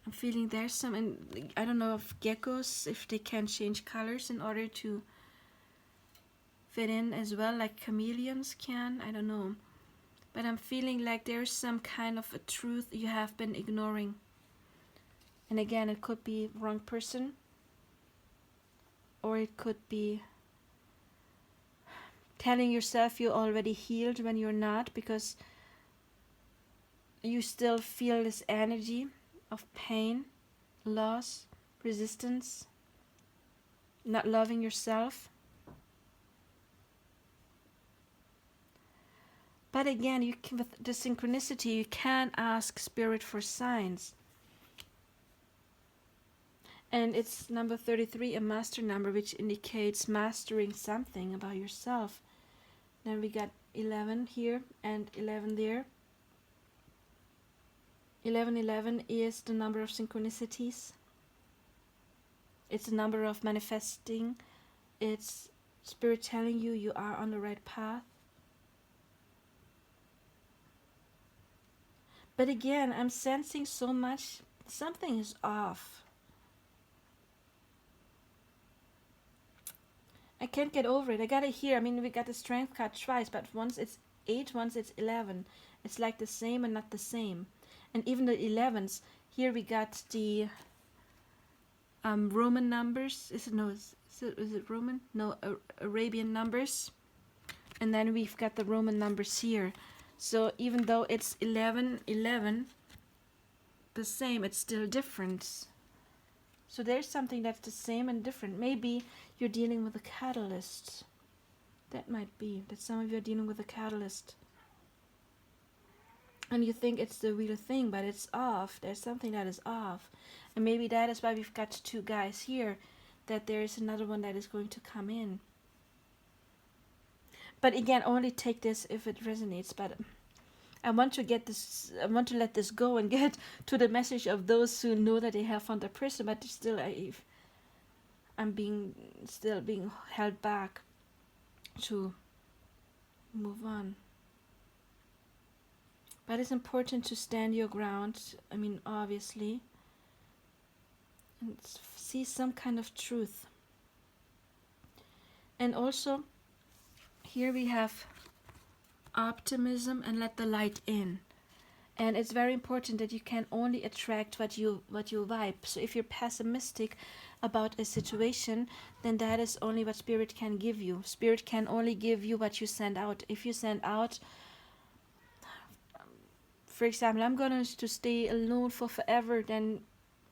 I'm feeling there's some, and I don't know if geckos, if they can change colors in order to fit in as well, like chameleons can. I don't know. But I'm feeling like there's some kind of a truth you have been ignoring. And again, it could be wrong person, or it could be telling yourself you're already healed when you're not, because you still feel this energy of pain, loss, resistance, not loving yourself. But again, you can, with the synchronicity, you can ask Spirit for signs. And it's number 33, a master number, which indicates mastering something about yourself. Then we got 11 here and 11 there. 1111 is the number of synchronicities. It's the number of manifesting. It's Spirit telling you you are on the right path. But again, I'm sensing so much, something is off. I can't get over it. I got it here. I mean, we got the strength card twice, but once it's 8, once it's 11. It's like the same and not the same. And even the 11s, here we got the Roman numbers. Is it Roman? No, Arabian numbers. And then we've got the Roman numbers here. So even though it's 11, 11, the same, it's still different. So there's something that's the same and different. Maybe you're dealing with a catalyst. That might be that some of you are dealing with a catalyst. And you think it's the real thing, but it's off. There's something that is off. And maybe that is why we've got 2 guys here. that there is another one that is going to come in. But again, only take this if it resonates. But I want to let this go and get to the message of those who know that they have found their person, but still I'm still being held back to move on. But it's important to stand your ground, I mean, obviously, and see some kind of truth. And also, here we have optimism and let the light in. And it's very important that you can only attract what you vibe. So if you're pessimistic about a situation, then that is only what Spirit can give you. Spirit can only give you what you send out. If you send out, for example, I'm going to stay alone for forever, then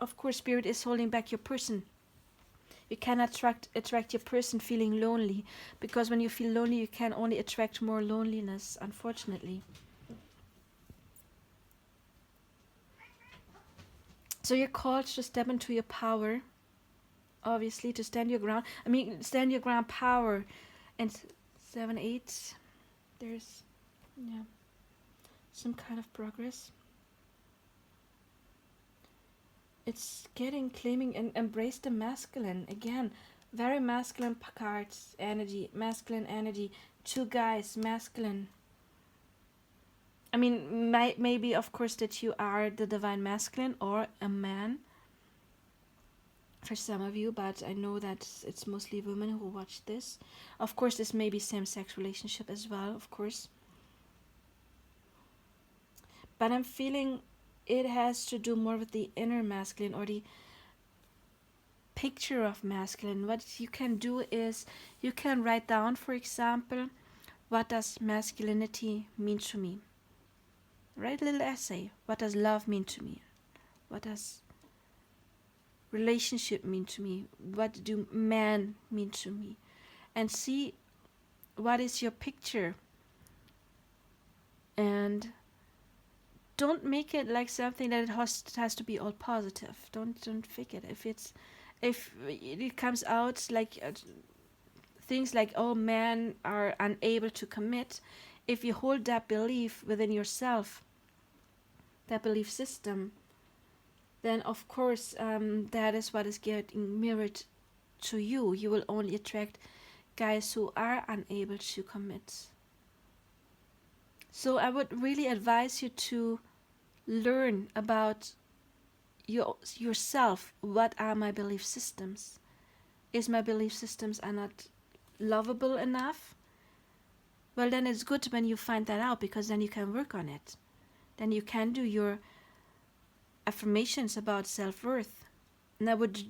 of course Spirit is holding back your person. You cannot attract your person feeling lonely, because when you feel lonely, you can only attract more loneliness, unfortunately. So you're called to step into your power, obviously, to stand your ground. I mean, stand your ground power. And 7, 8, there's, some kind of progress. It's claiming and embrace the masculine. Again, very masculine cards, masculine energy. 2 guys, masculine. I mean, maybe, of course, that you are the divine masculine or a man for some of you, but I know that it's mostly women who watch this. Of course, this may be same-sex relationship as well, of course. But I'm feeling it has to do more with the inner masculine, or the picture of masculine. What you can do is you can write down, for example, what does masculinity mean to me? Write a little essay. What does love mean to me? What does relationship mean to me? What do men mean to me? And see what is your picture. And don't make it like something that it has to be all positive. Don't fake it. If it comes out like things like, oh, men are unable to commit, if you hold that belief within yourself, that belief system, then of course that is what is getting mirrored to you. You will only attract guys who are unable to commit. So I would really advise you to learn about yourself. What are my belief systems? Is my belief systems are not lovable enough? Well, then it's good when you find that out, because then you can work on it. Then you can do your affirmations about self-worth. And I would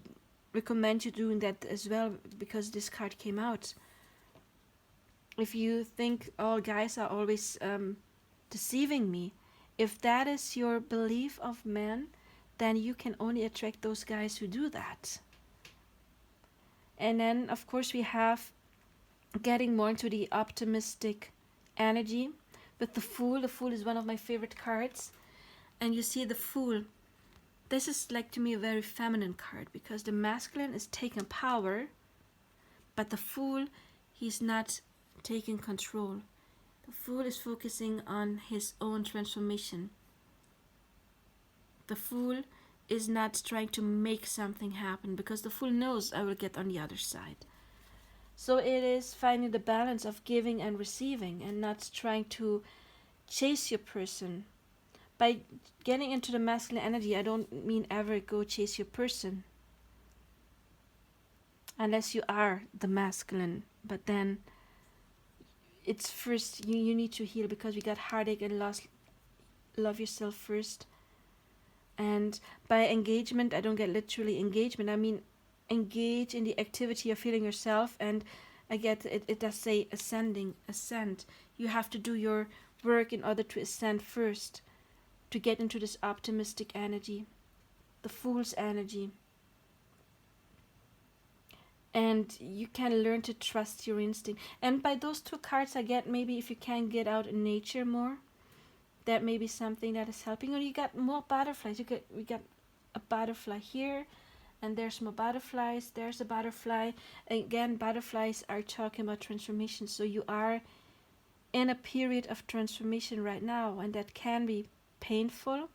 recommend you doing that as well, because this card came out. If you think all guys are always deceiving me, if that is your belief of men, then you can only attract those guys who do that. And then, of course, we have getting more into the optimistic energy with the Fool. The Fool is one of my favorite cards. And you see the Fool. This is, like, to me, a very feminine card, because the masculine is taking power, but the Fool, he's not taking control. The Fool is focusing on his own transformation. The Fool is not trying to make something happen, because the Fool knows I will get on the other side. So it is finding the balance of giving and receiving, and not trying to chase your person. By getting into the masculine energy, I don't mean ever go chase your person, unless you are the masculine. But then it's first you need to heal, because we got heartache and loss. Love yourself first. And by engagement, I don't get literally engagement, I mean engage in the activity of healing yourself. And I get it does say ascend. You have to do your work in order to ascend first, to get into this optimistic energy, the Fool's energy. And you can learn to trust your instinct. And by those 2 cards, I get maybe if you can get out in nature more, that may be something that is helping. Or you got more butterflies. We got a butterfly here, And there's more butterflies. There's a butterfly. Again, butterflies are talking about transformation. So you are in a period of transformation right now, and that can be painful.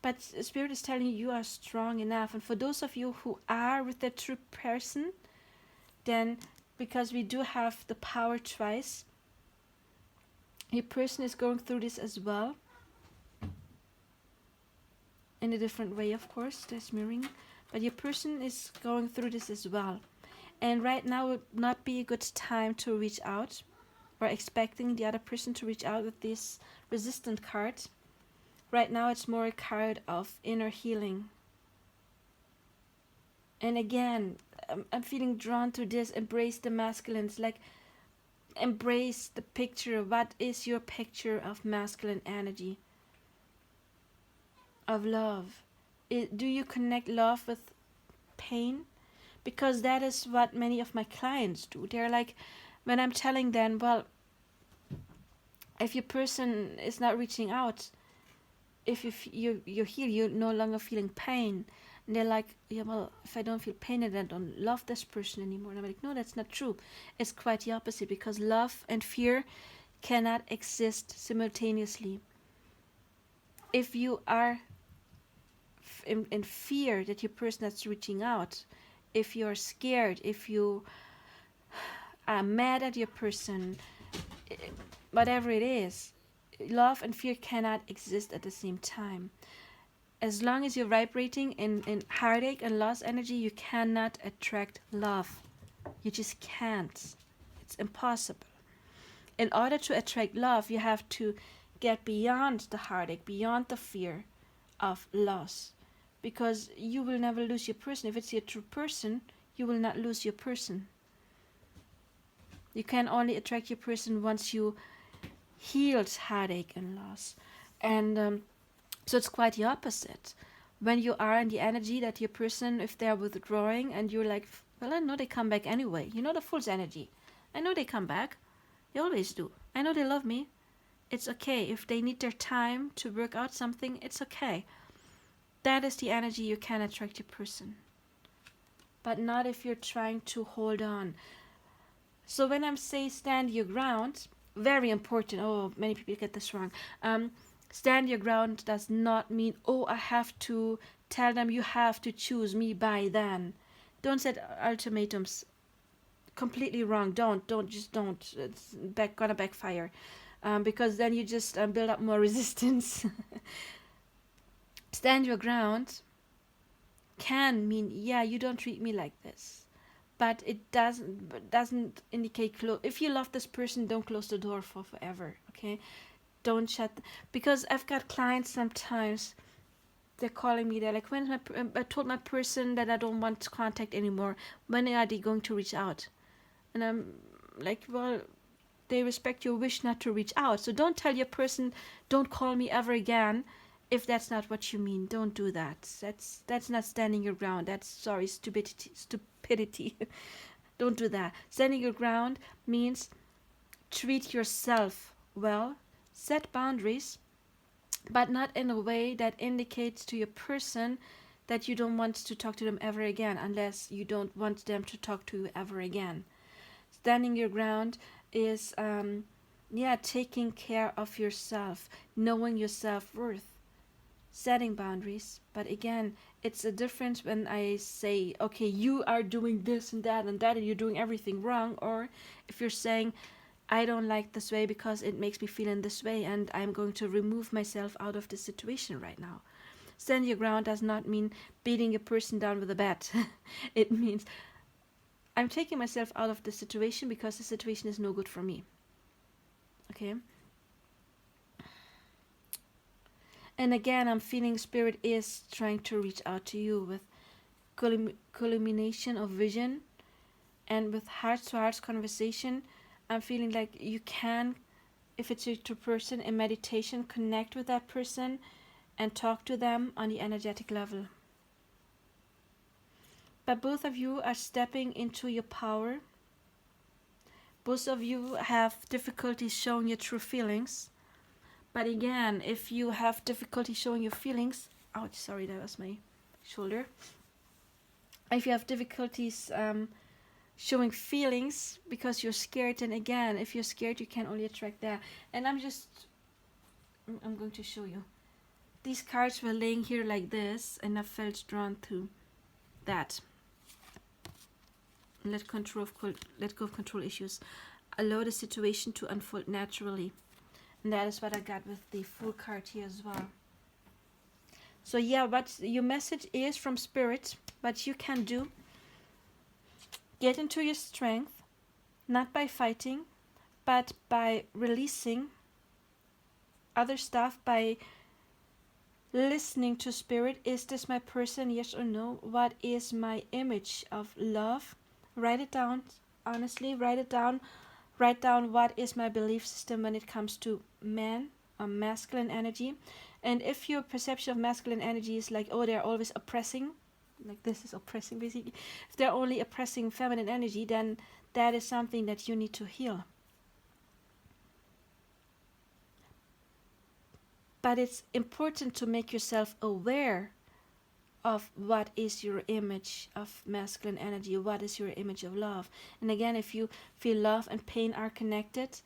But Spirit is telling you you are strong enough. And for those of you who are with that true person, then because we do have the power twice, your person is going through this as well. In a different way, of course, there's mirroring. But your person is going through this as well. And right now would not be a good time to reach out or expecting the other person to reach out with this resistant card. Right now it's more a card of inner healing. And again, I'm feeling drawn to this. Embrace the masculines. Like, embrace the picture. What is your picture of masculine energy? Of love? Do you connect love with pain? Because that is what many of my clients do. They're like, when I'm telling them, well, if your person is not reaching out, if you're here, you're no longer feeling pain. And they're like, yeah, well, if I don't feel pain, then I don't love this person anymore. And I'm like, no, that's not true. It's quite the opposite, because love and fear cannot exist simultaneously. If you are in fear that your person is reaching out, if you're scared, if you are mad at your person, whatever it is, love and fear cannot exist at the same time. As long as you're vibrating in heartache and loss energy, you cannot attract love. You just can't. It's impossible. In order to attract love, you have to get beyond the heartache, beyond the fear of loss. Because you will never lose your person. If it's your true person, you will not lose your person. You can only attract your person once you healed heartache and loss. And so it's quite the opposite. When you are in the energy that your person, if they're withdrawing and you're like, well, I know they come back anyway. You know the Fool's energy. I know they come back. They always do. I know they love me. It's okay. If they need their time to work out something, it's okay. That is the energy you can attract your person. But not if you're trying to hold on. So when I'm saying stand your ground, very important. Oh, many people get this wrong. Stand your ground does not mean, oh, I have to tell them you have to choose me by then. Don't set ultimatums. Completely wrong. Don't. It's gonna backfire. Because then you just build up more resistance. Stand your ground can mean, yeah, you don't treat me like this. But it doesn't indicate if you love this person, don't close the door for forever, okay? Don't shut, because I've got clients sometimes, they're calling me, they're like, I told my person that I don't want contact anymore. When are they going to reach out? And I'm like, well, they respect your wish not to reach out. So don't tell your person, don't call me ever again, if that's not what you mean. Don't do that. That's not standing your ground. That's, sorry, stupidity. Don't do that. Standing your ground means treat yourself well, set boundaries, but not in a way that indicates to your person that you don't want to talk to them ever again, unless you don't want them to talk to you ever again. Standing your ground is taking care of yourself, knowing your self-worth, setting boundaries. But again, it's a difference when I say, okay, you are doing this and that and that, and you're doing everything wrong, or if you're saying, I don't like this way because it makes me feel in this way, and I'm going to remove myself out of the situation right now. Stand your ground does not mean beating a person down with a bat. It means I'm taking myself out of the situation because the situation is no good for me. Okay? And again, I'm feeling Spirit is trying to reach out to you with culmination of vision and with heart-to-heart conversation. I'm feeling like you can, if it's a true person, in meditation, connect with that person and talk to them on the energetic level. But both of you are stepping into your power. Both of you have difficulty showing your true feelings. But again, if you have difficulty showing your feelings, ouch, sorry, that was my shoulder. If you have difficulties showing feelings because you're scared, then again, if you're scared, you can only attract that. And I'm going to show you. These cards were laying here like this, and I felt drawn to that. Let go of control issues. Allow the situation to unfold naturally. And that is what I got with the Fool card here as well. So yeah, what your message is from Spirit, what you can do, get into your strength, not by fighting, but by releasing other stuff, by listening to Spirit. Is this my person? Yes or no? What is my image of love? Write it down. Honestly, write it down. Write down what is my belief system when it comes to man or masculine energy. And if your perception of masculine energy is like, oh, they're always oppressing, like this is oppressing basically. If they're only oppressing feminine energy, then that is something that you need to heal. But it's important to make yourself aware of what is your image of masculine energy, what is your image of love. And again, if you feel love and pain are connected,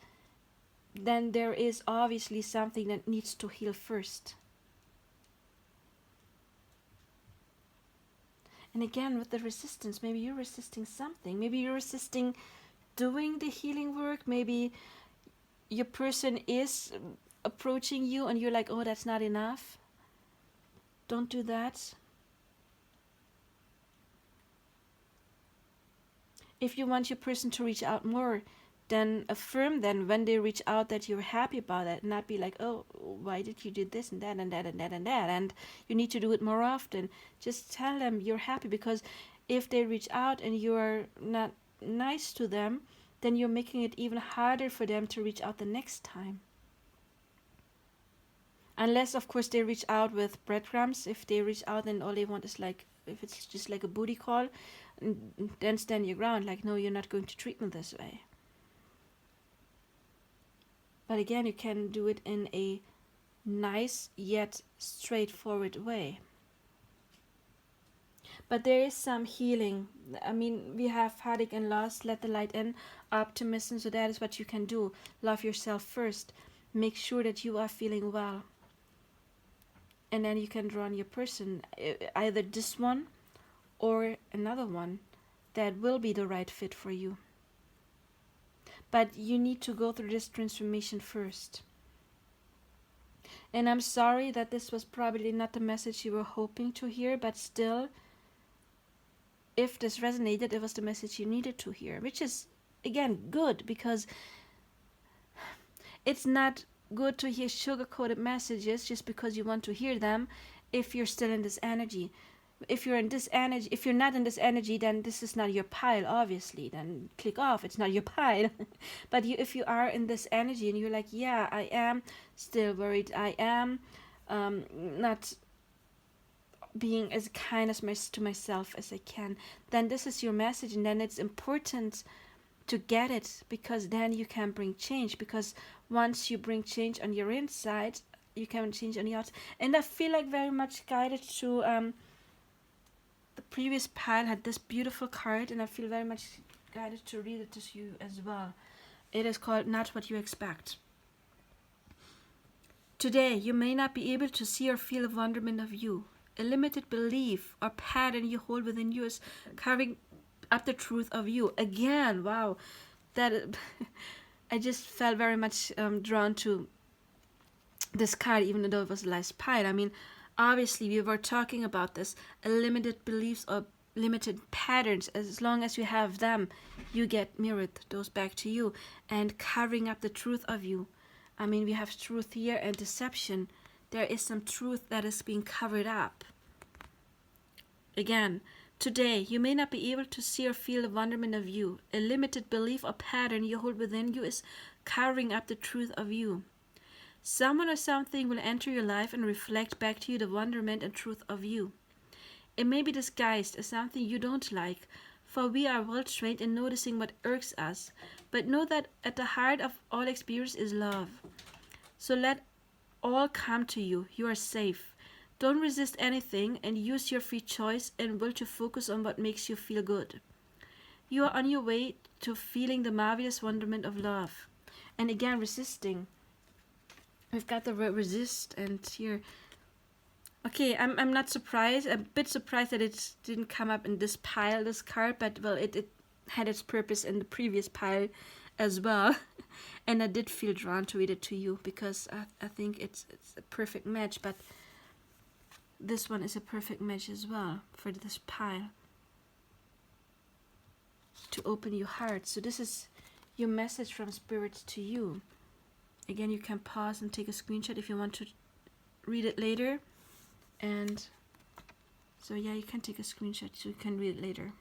then there is obviously something that needs to heal first. And again, with the resistance, maybe you're resisting something. Maybe you're resisting doing the healing work. Maybe your person is approaching you and you're like, oh, that's not enough. Don't do that. If you want your person to reach out more, then affirm then when they reach out that you're happy about it, and not be like, oh, why did you do this and that and that and that and that, and you need to do it more often. Just tell them you're happy, because if they reach out and you're not nice to them, then you're making it even harder for them to reach out the next time. Unless, of course, they reach out with breadcrumbs. If they reach out and all they want is like, if it's just like a booty call, then stand your ground. Like, no, you're not going to treat me this way. But again, you can do it in a nice yet straightforward way. But there is some healing. I mean, we have heartache and loss, let the light in, optimism. So that is what you can do. Love yourself first. Make sure that you are feeling well. And then you can draw on your person, either this one or another one that will be the right fit for you. But you need to go through this transformation first. And I'm sorry that this was probably not the message you were hoping to hear, but still, if this resonated, it was the message you needed to hear, which is, again, good, because it's not good to hear sugar-coated messages just because you want to hear them if you're still in this energy. If you're in this energy, if you're not in this energy, then this is not your pile, obviously. Then click off, it's not your pile. But if you are in this energy and you're like, yeah, I am still worried, I am not being as kind as to myself as I can, then this is your message, and then it's important to get it, because then you can bring change. Because once you bring change on your inside, you can change on the outside. And I feel like very much guided to the previous pile had this beautiful card, and I feel very much guided to read it to you as well. It is called Not What You Expect. Today, you may not be able to see or feel a wonderment of you. A limited belief or pattern you hold within you is covering up the truth of you. Again, wow, that I just felt very much drawn to this card, even though it was the last pile. I mean, obviously we were talking about this, limited beliefs or limited patterns. As long as you have them, you get mirrored those back to you, and covering up the truth of you. I mean, we have truth here and deception. There is some truth that is being covered up. Again, today you may not be able to see or feel the wonderment of you. A limited belief or pattern you hold within you is covering up the truth of you. Someone or something will enter your life and reflect back to you the wonderment and truth of you. It may be disguised as something you don't like, for we are well trained in noticing what irks us, but know that at the heart of all experience is love. So let all come to you. You are safe. Don't resist anything and use your free choice and will to focus on what makes you feel good. You are on your way to feeling the marvelous wonderment of love. And again, resisting. We've got the word resist, and here. Okay, I'm not surprised. A bit surprised that it didn't come up in this pile, this card, but well, it had its purpose in the previous pile as well. And I did feel drawn to read it to you because I think it's a perfect match, but this one is a perfect match as well for this pile. To open your heart. So this is your message from Spirit to you. Again, you can pause and take a screenshot if you want to read it later. And so yeah, you can take a screenshot so you can read it later.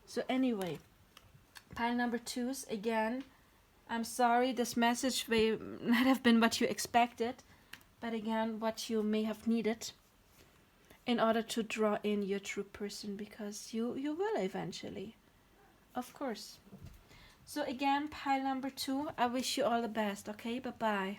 So anyway, pile number 2's again. I'm sorry, this message may not have been what you expected, but again, what you may have needed in order to draw in your true person, because you will eventually, of course. So again, pile number 2, I wish you all the best, okay? Bye-bye.